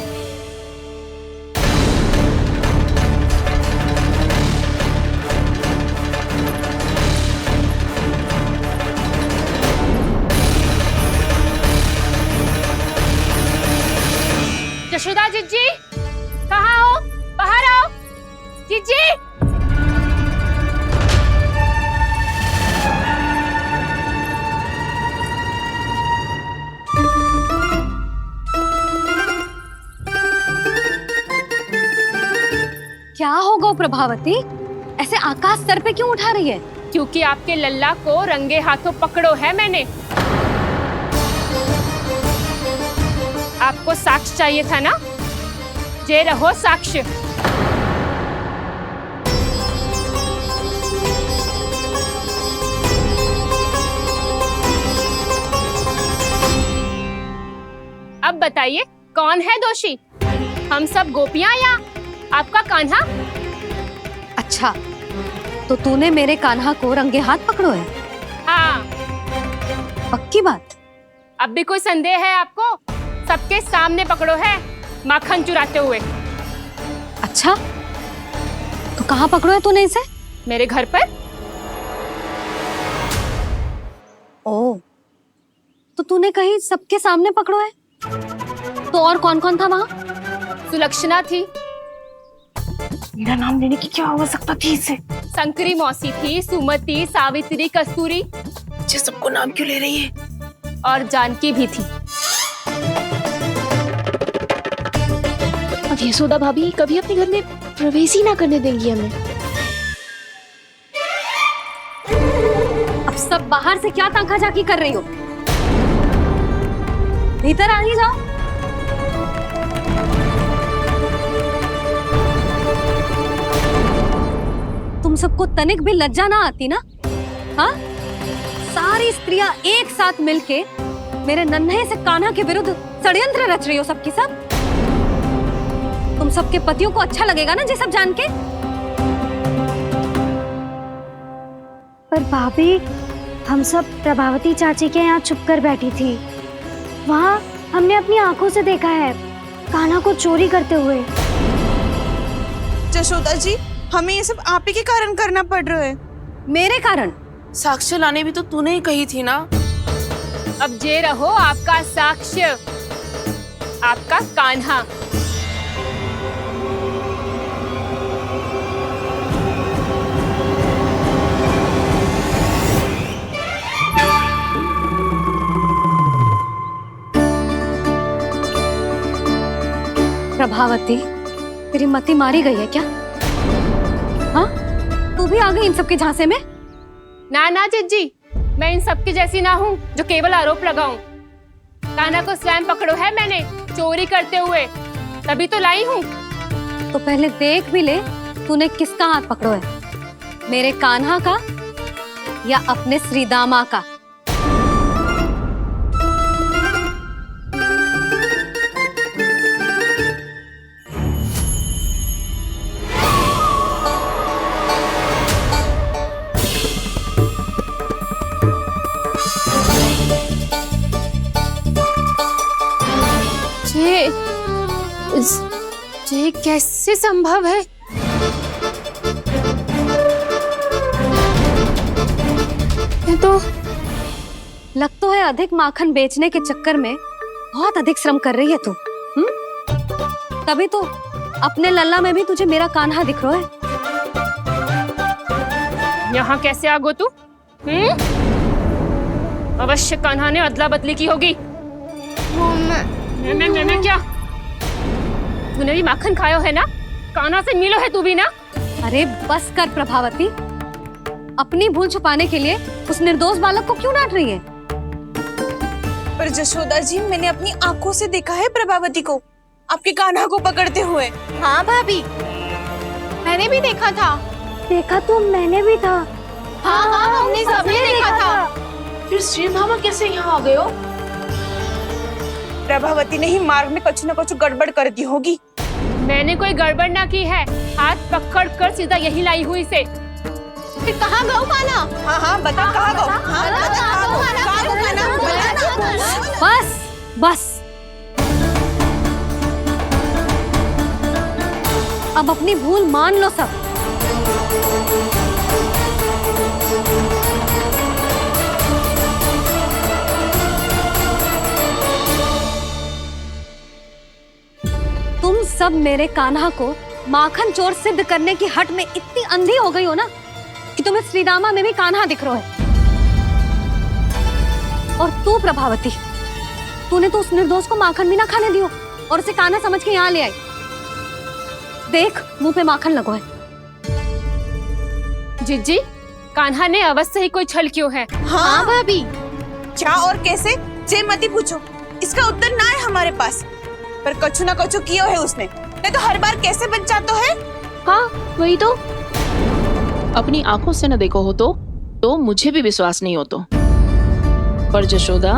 यशोदा जीजी, कहाँ हो? बाहर आओ जीजी। क्या होगा प्रभावती, ऐसे आकाश सर पे क्यों उठा रही है? क्योंकि आपके लल्ला को रंगे हाथों पकड़ो है मैंने। आपको साक्ष्य चाहिए था ना, जे रहो साक्ष्य। अब बताइए कौन है दोषी, हम सब गोपियां या आपका कान्हा? अच्छा, तो तूने मेरे कान्हा को रंगे हाथ पकड़ो है? हाँ। पक्की बात? अब भी कोई संदेह है आपको? सबके सामने पकड़ो है माखन चुराते हुए। अच्छा, तो कहाँ पकड़ो है तूने इसे? मेरे घर पर। ओ, तो तूने कहीं सबके सामने पकड़ो है? तो और कौन कौन था वहाँ? सुलक्षणा थी। मेरा नाम लेने की क्या आवश्यकता थी इसे? संकरी मौसी थी, सुमति, सावित्री, कस्तूरी। ये सबको नाम क्यों ले रही है? और जानकी भी थी। अब यशोदा भाभी कभी अपने घर में प्रवेश ही ना करने देंगी हमें। अब सब बाहर से क्या ताका झाकी कर रही हो? भीतर आ ही जाओ। तुम सबको तनिक भी लज्जा ना आती ना? हाँ, सारी स्त्रियां एक साथ मिलके मेरे नन्हे से कान्हा के विरुद्ध षड्यंत्र रच रही हो सबकी सब। तुम सबके पतियों को अच्छा लगेगा ना ये सब जान के? पर भाभी, हम सब प्रभावती चाची के यहाँ छुप कर बैठी थी। वहाँ हमने अपनी आंखों से देखा है कान्हा को चोरी करते हुए। जशोदा जी, हमें ये सब आप ही के कारण करना पड़ रहा है। मेरे कारण? साक्ष्य लाने भी तो तूने ही कही थी ना। अब जे रहो आपका साक्ष्य, आपका कान्हा। प्रभावती, तेरी मति मारी गई है क्या? हाँ, तू भी आ गई इन सबके झांसे में? ना ना जिज्जी, मैं इन सबकी जैसी ना हूँ जो केवल आरोप लगाऊं। कान्हा को स्वयं पकड़ो है मैंने चोरी करते हुए, तभी तो लाई हूँ। तो पहले देख भी ले तूने किसका हाथ पकड़ो है, मेरे कान्हा का या अपने श्रीदामा का। ये कैसे संभव है? ये तो लग तो है अधिक माखन बेचने के चक्कर में बहुत अधिक श्रम कर रही है तू। तभी तो अपने लल्ला में भी तुझे मेरा कान्हा दिख रहा है। यहाँ कैसे आ गो तू? अवश्य कान्हा ने अदला बदली की होगी। मैं क्या? तूने भी माखन खायो है ना? कान्हा से मिलो है तू भी ना? अरे बस कर प्रभावती, अपनी भूल छुपाने के लिए उस निर्दोष बालक को क्यों डांट रही है? पर जशोदा जी, मैंने अपनी आंखों से देखा है प्रभावती को आपके कान्हा को पकड़ते हुए। हाँ भाभी, मैंने भी देखा था। देखा तो मैंने भी था। हाँ हाँ, हमने सबने देखा था। फिर श्रीधामा कैसे यहाँ आ गए हो? प्रभावती ने ही मार्ग में कुछ न कुछ गड़बड़ कर दी होगी। मैंने कोई गड़बड़ ना की है, हाथ पकड़ कर सीधा यही लाई हुई से। फिर कहाँ गौ कान्हा? हाँ हाँ बता कहाँ गौ? हाँ बता कहाँ गौ? बस बस, अब अपनी भूल मान लो सब। तुम सब मेरे कान्हा को माखन चोर सिद्ध करने की हट में इतनी अंधी हो गई हो ना कि तुम्हें श्रीदामा में भी कान्हा दिख रहा है। और तू प्रभावती, तूने तो उस निर्दोष को माखन भी ना खाने दियो और उसे कान्हा समझ के यहाँ ले आई। देख, मुंह पे माखन लगो है। जिज्जी, कान्हा ने अवश्य ही कोई छल क्यों है। हाँ भाभी, क्या और कैसे? जे मती पूछो, इसका उत्तर ना है हमारे पास। पर कछु ना कछु किया है उसने, नहीं तो हर बार कैसे बच जाता है। हाँ वही तो, अपनी आंखों से न देखो हो तो मुझे भी विश्वास नहीं हो तो। पर जशोदा,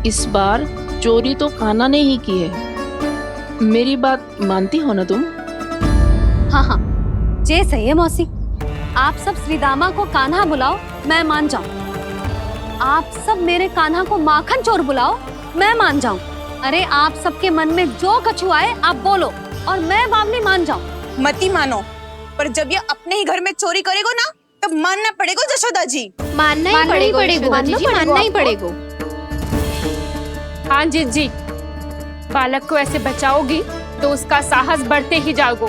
इस बार चोरी तो कान्हा ने ही की है। मेरी बात मानती हो ना तुम? हाँ हाँ, जे सही है मौसी। आप सब श्रीदामा को कान्हा बुलाओ, मैं मान जाऊं। आप सब मेरे कान्हा को माखन चोर बुलाओ, मैं मान जाऊं। अरे आप सबके मन में जो कछु आए आप बोलो और मैं बावली मान जाऊं। मती मानो, पर जब ये अपने ही घर में चोरी करेगो ना तब मानना पड़ेगा जशोदा जी। मानना ही पड़ेगा। हाँ जिज्जी, बालक को ऐसे बचाओगी तो उसका साहस बढ़ते ही जाओगे।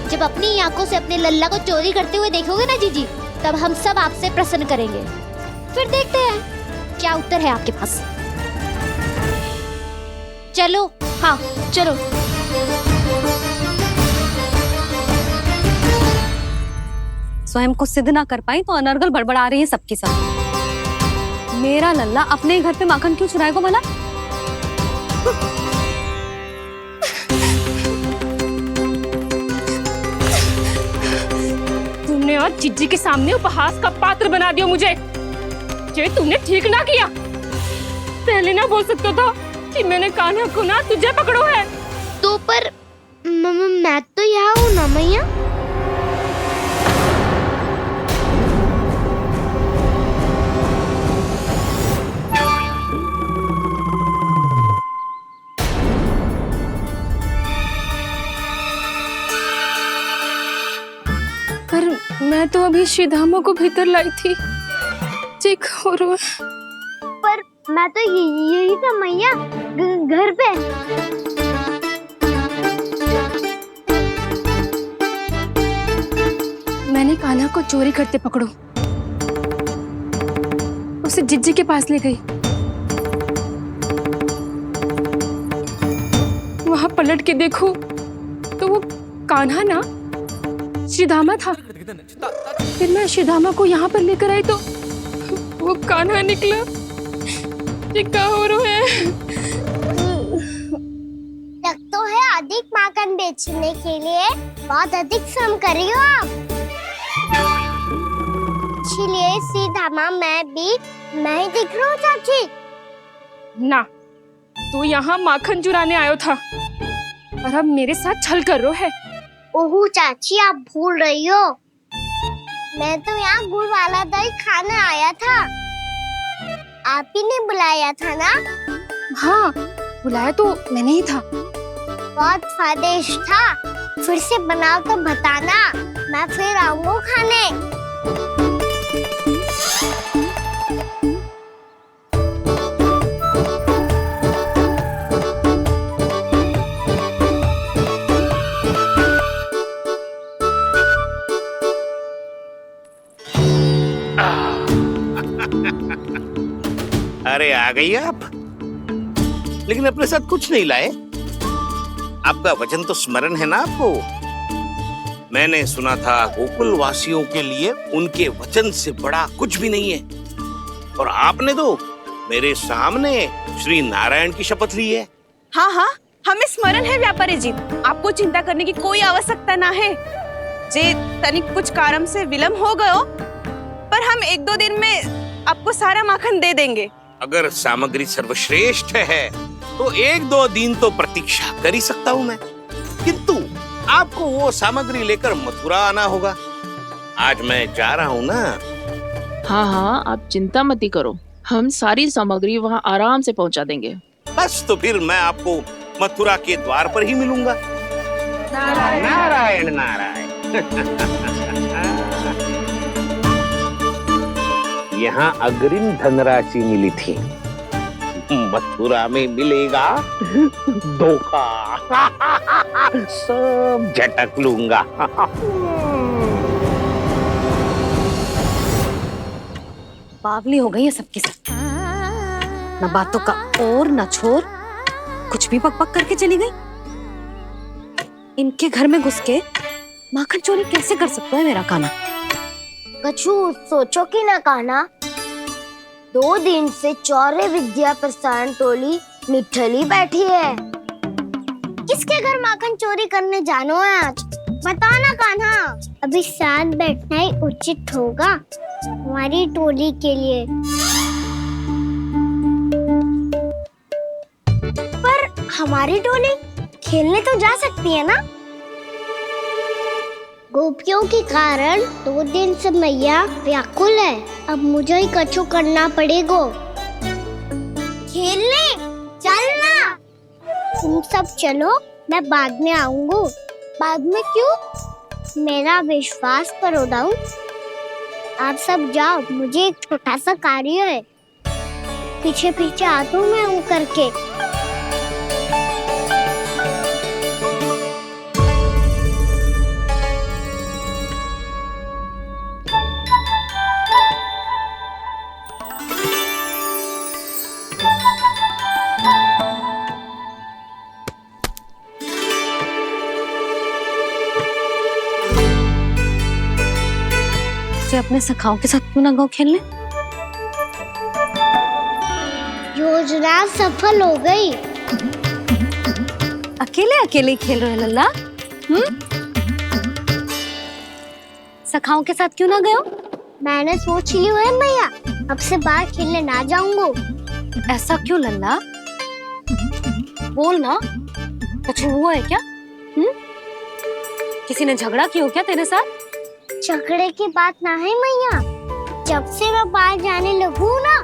जब अपनी आंखों से अपने लल्ला को चोरी करते हुए देखोगे ना जीजी, तब हम सब आपसे प्रसन्न करेंगे। फिर देखते हैं क्या उत्तर है आपके पास। चलो। हाँ चलो। स्वयं को सिद्ध ना कर पाई तो अनर्गल बड़बड़ा रही है सबकी सब। मेरा लल्ला अपने घर पे माखन क्यों चुराएगा भला? तुमने आज जिज्जी के सामने उपहास का पात्र बना दिया मुझे। ये तुमने ठीक ना किया। पहले ना बोल सकता था कि मैंने कान्हा को ना तुझे पकड़ो है। तो पर मैं तो यहाँ हूँ ना मैया। पर मैं तो अभी श्रीधामा को भीतर लाई थी। चेक हो रहा है। पर मैं तो यही था मैया, घर पे। मैंने कान्हा को चोरी करते पकड़ो, उसे जिज्जी के पास ले गई। वहां पलट के देखो तो वो कान्हा ना श्रीधामा था। फिर मैं श्रीधामा को यहाँ पर लेकर आई तो वो कान्हा निकला। ये क्या हो रहा है? लग तो है अधिक माखन बेचने के लिए बहुत अधिक श्रम कर रही हो आप। इसीलिए सीधा माँ मैं ही दिख रहा हूँ चाची। ना, तू यहाँ माखन चुराने आयो था और अब मेरे साथ छल कर रो है। ओह चाची, आप भूल रही हो, मैं तो यहाँ गुड़ वाला दही खाने आया था। आप ही ने बुलाया था ना? हाँ, बुलाया तो मैंने ही था। बहुत स्वादिष्ट था, फिर से बनाओ तो बताना, मैं फिर आऊंगा खाने। अरे आ गई आप, लेकिन अपने साथ कुछ नहीं लाए। आपका वचन तो स्मरण है ना आपको? मैंने सुना था गोकुल वासियों के लिए उनके वचन से बड़ा कुछ भी नहीं है, और आपने तो मेरे सामने श्री नारायण की शपथ ली है। हाँ हाँ, हमें स्मरण है व्यापारी जी, आपको चिंता करने की कोई आवश्यकता ना है। जे तनिक कुछ कारण से विलंब हो गयो, पर हम 1-2 दिन में आपको सारा माखन दे देंगे। अगर सामग्री सर्वश्रेष्ठ है तो 1-2 दिन तो प्रतीक्षा कर ही सकता हूँ मैं, किंतु आपको वो सामग्री लेकर मथुरा आना होगा। आज मैं जा रहा हूँ ना। हाँ हाँ, आप चिंता मत ही करो, हम सारी सामग्री वहाँ आराम से पहुँचा देंगे। बस तो फिर मैं आपको मथुरा के द्वार पर ही मिलूंगा। नारायण नारायण। यहाँ अग्रिम धनराशि मिली थी, मथुरा में मिलेगा धोखा। सब झटक लूंगा। बावली हो गई है सबकी सब, न बातों का और न छोर, कुछ भी पक पक करके चली गई। इनके घर में घुस के माखन चोरी कैसे कर सकता है मेरा काना? कछु सोचो कि न कान्हा, 2 दिन से चौर्य विद्या प्रसारण टोली निठली बैठी है। किसके घर माखन चोरी करने जानो है आज? बताना कान्हा। अभी साथ बैठना ही उचित होगा हमारी टोली के लिए। पर हमारी टोली खेलने तो जा सकती है ना? गोपियों के कारण 2 दिन से मैया व्याकुल है, अब मुझे ही कछु करना पड़ेगा। खेलने चलना। तुम सब चलो, मैं बाद में आऊंगा। बाद में क्यों? मेरा विश्वास करो दाऊ। आप सब जाओ, मुझे एक छोटा सा कार्य है। पीछे पीछे आता हूँ मैं हूँ करके। अपने सखाओं के साथ क्यों ना गो खेलने? योजना सफल हो गई। अकेले अकेले ही खेल रहे हैं लल्ला? सखाओं के साथ क्यों ना गए हो? मैंने सोच लिया है मैया, अब से बाहर खेलने ना जाऊंगा। ऐसा क्यों लल्ला? बोल ना, कुछ हुआ है क्या? किसी ने झगड़ा किया हो क्या तेरे साथ? झगड़े की बात ना है मैया, जब से मैं बाहर जाने लगू ना,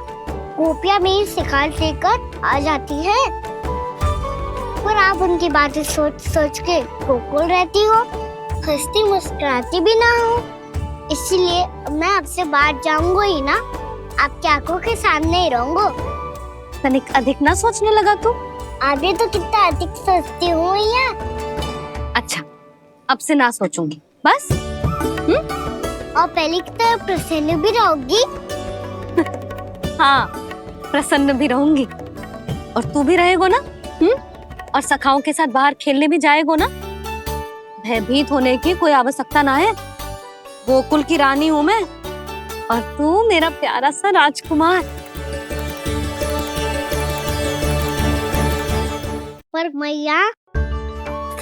गोपियां मेरी शिकार लेकर आ जाती है, पर आप उनकी बातें सोच सोच के गोकुल रहती हो, हंसती मुस्कुराती भी ना हो। इसलिए मैं आपसे बाहर जाऊंगा ही ना, आपकी आंखों के सामने ही रहूंगा। तनिक अधिक ना सोचने लगा तू? अभी तो कितना अधिक सोचती हूँ मैया। अच्छा, अब से ना सोचूंगी बस। और पहले की तरह प्रसन्न भी रहोगी? हाँ, प्रसन्न भी रहूंगी। और तू भी रहेगा ना? और सखाओं के साथ बाहर खेलने भी जाएगा ना? भयभीत होने की कोई आवश्यकता ना है। गोकुल की रानी हूँ मैं, और तू मेरा प्यारा सा राजकुमार। पर मैया,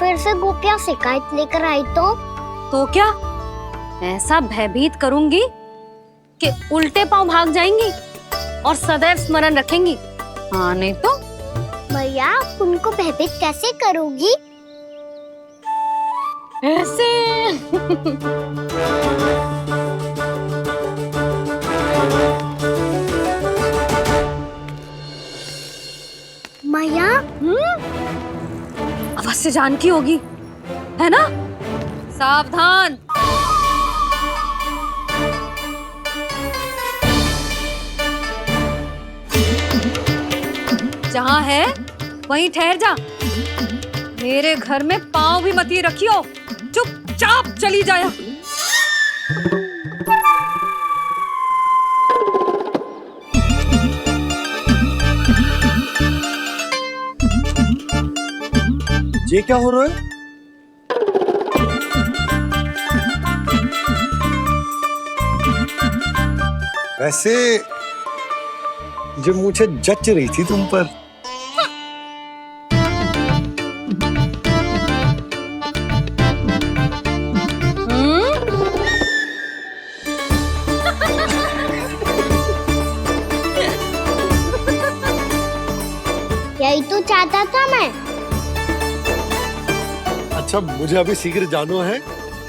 फिर से गोपियाँ शिकायत लेकर आई तो क्या ऐसा भयभीत करूंगी कि उल्टे पांव भाग जाएंगी और सदैव स्मरण रखेंगी? हाँ नहीं तो मैया उनको भयभीत कैसे करोगी? ऐसे मैया अवश्य जानकी होगी, है ना? सावधान। जहाँ है वहीं ठहर जा। मेरे घर में पाँव भी मत ही रखियो, चुपचाप चली जाया। ये क्या हो रहा है? वैसे जो मुझे जच रही थी तुम पर। यही तो चाहता था मैं। अच्छा मुझे अभी शीघ्र जाना है,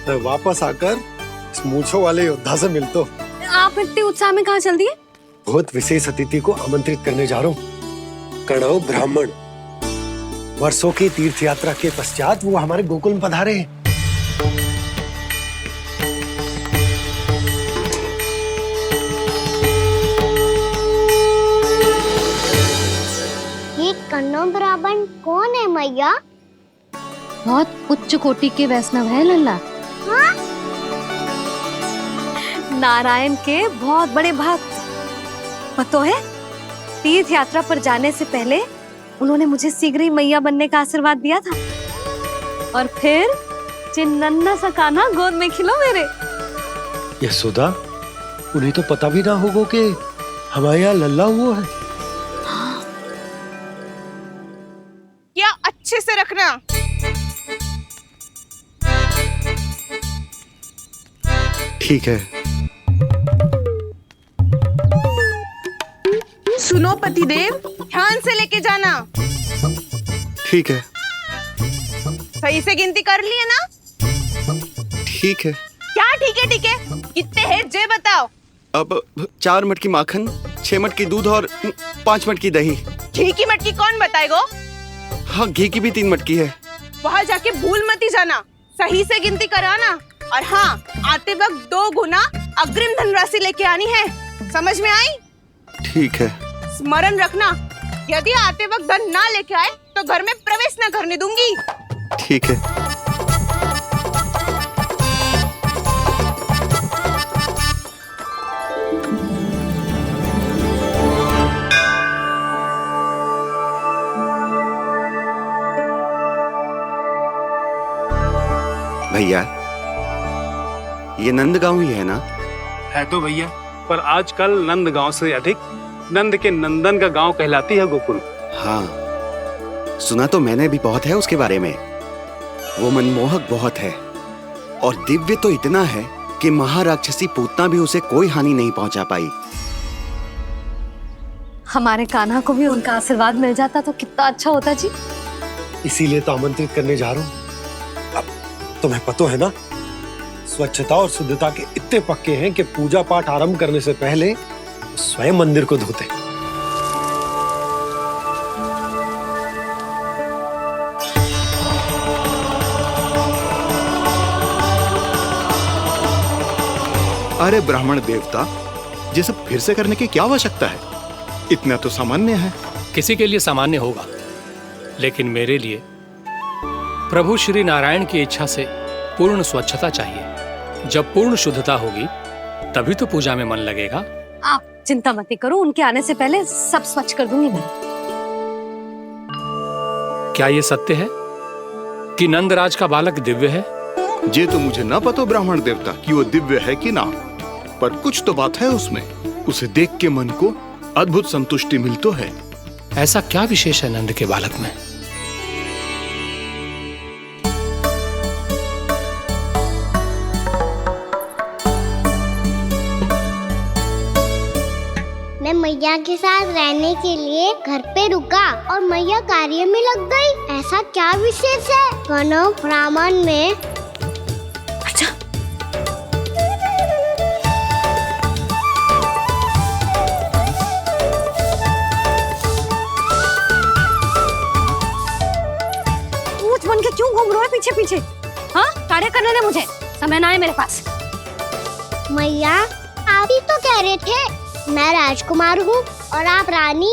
मैं वापस आकर इस मूंछों वाले योद्धा से मिलता। आप इतने उत्साह में कहाँ चल दिए? बहुत विशेष अतिथि को आमंत्रित करने जा रहा हूँ। कणव ब्राह्मण वर्षों की तीर्थ यात्रा के पश्चात वो हमारे गोकुल में पधारे हैं। ये कन्नौ ब्राह्मण कौन है मैया? बहुत उच्च कोटि के वैष्णव है लल्ला। हाँ? नारायण के बहुत बड़े भक्त। पतो है, तीर्थ यात्रा पर जाने से पहले उन्होंने मुझे शीघ्र ही मैया बनने का आशीर्वाद दिया था और फिर चिन्नन्ना सा कान्हा गोद में खिलो मेरे। यशोदा, उन्हें तो पता भी ना होगा कि हमारे यहाँ लल्ला हुआ है। क्या अच्छे से रखना। ठीक है। सुनो पतिदेव, ध्यान से लेके जाना। ठीक है। सही से गिनती कर लिए ना? ठीक है। क्या ठीक है? ठीक है कितने हैं जे बताओ। अब 4 मटकी माखन, 6 मटकी दूध और 5 मटकी दही। घी की मटकी कौन बताएगा? हाँ, घी की भी 3 मटकी है। वहाँ जाके भूल मत ही जाना, सही से गिनती कराना। और हाँ, आते वक्त 2 गुना अग्रिम धनराशि लेके आनी है। समझ में आई? ठीक है। स्मरण रखना, यदि आते वक्त धन ना लेके आए तो घर में प्रवेश न करने दूंगी। ठीक है। भैया, ये नंदगांव ही है ना? है तो भैया, पर आजकल नंदगांव से अधिक नंद के नंदन का गांव कहलाती है गोकुल। हाँ, सुना तो मैंने भी बहुत है उसके बारे में। वो मनमोहक बहुत है और दिव्य तो इतना है कि महाराक्षसी पूतना भी उसे कोई हानि नहीं पहुंचा पाई। हमारे कान्हा को भी उनका आशीर्वाद मिल जाता तो कितना अच्छा होता जी। इसीलिए तो आमंत्रित करने जा रहा हूँ। अब तुम्हें पता है ना, स्वच्छता और शुद्धता के इतने पक्के हैं कि पूजा पाठ आरंभ करने से पहले स्वयं मंदिर को धोते। अरे ब्राह्मण देवता, ये सब फिर से करने की क्या आवश्यकता है? इतना तो सामान्य है। किसी के लिए सामान्य होगा, लेकिन मेरे लिए प्रभु श्री नारायण की इच्छा से पूर्ण स्वच्छता चाहिए। जब पूर्ण शुद्धता होगी तभी तो पूजा में मन लगेगा। आप चिंता मत करो, उनके आने से पहले सब स्वच्छ कर दूंगी मैं। क्या ये सत्य है कि नंदराज का बालक दिव्य है? ये तो मुझे ना पता ब्राह्मण देवता कि वो दिव्य है कि ना, पर कुछ तो बात है उसमें। उसे देख के मन को अद्भुत संतुष्टि मिलती है। ऐसा क्या विशेष है नंद के बालक में? मैया के साथ रहने के लिए घर पे रुका और मैया कार्य में लग गई। ऐसा क्या विशेष है कनव ब्राह्मण में? ऊँट बन के क्यों घूम रहे हो पीछे पीछे? हाँ, कार्य करने दे मुझे, समय ना है मेरे पास। मैया आप ही तो कह रहे थे मैं राजकुमार हूँ और आप रानी।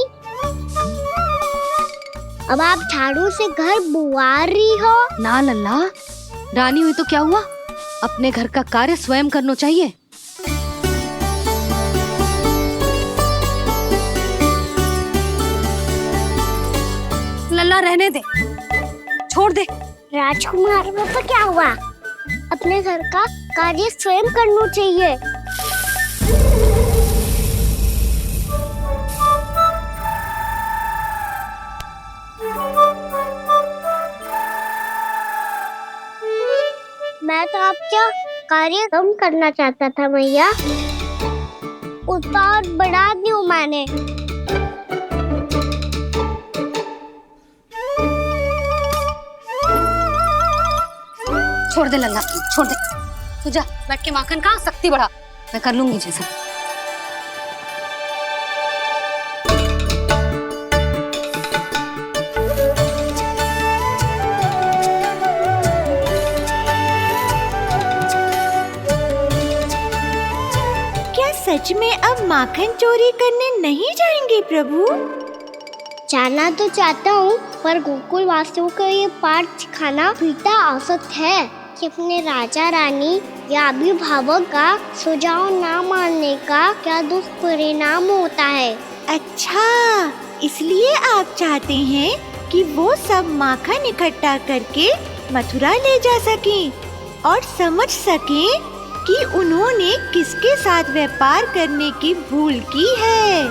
अब आप झाड़ू से घर बुआर रही हो। ना लल्ला, रानी हुई तो क्या हुआ, अपने घर का कार्य स्वयं करना चाहिए। लल्ला रहने दे, छोड़ दे। राजकुमार में तो क्या हुआ, अपने घर का कार्य स्वयं करना चाहिए। मैं तो आपका कार्य कम करना चाहता था मैया, उत्पाद बढ़ा दूं मैंने। छोड़ दे लल्ला, छोड़ दे। तू जा बैठ के माखन खा, शक्ति बढ़ा, मैं कर लूंगी जैसे। क्या सच में अब माखन चोरी करने नहीं जाएंगे प्रभु? जाना तो चाहता हूँ, पर गोकुल वासियों को ये पाठ सिखाना पिता औसत है कि अपने राजा रानी या अभिभावक का सुझाव ना मानने का क्या दुष्परिणाम होता है। अच्छा, इसलिए आप चाहते हैं कि वो सब माखन इकट्ठा करके मथुरा ले जा सकें और समझ सकें कि उन्होंने किसके साथ व्यापार करने की भूल की है।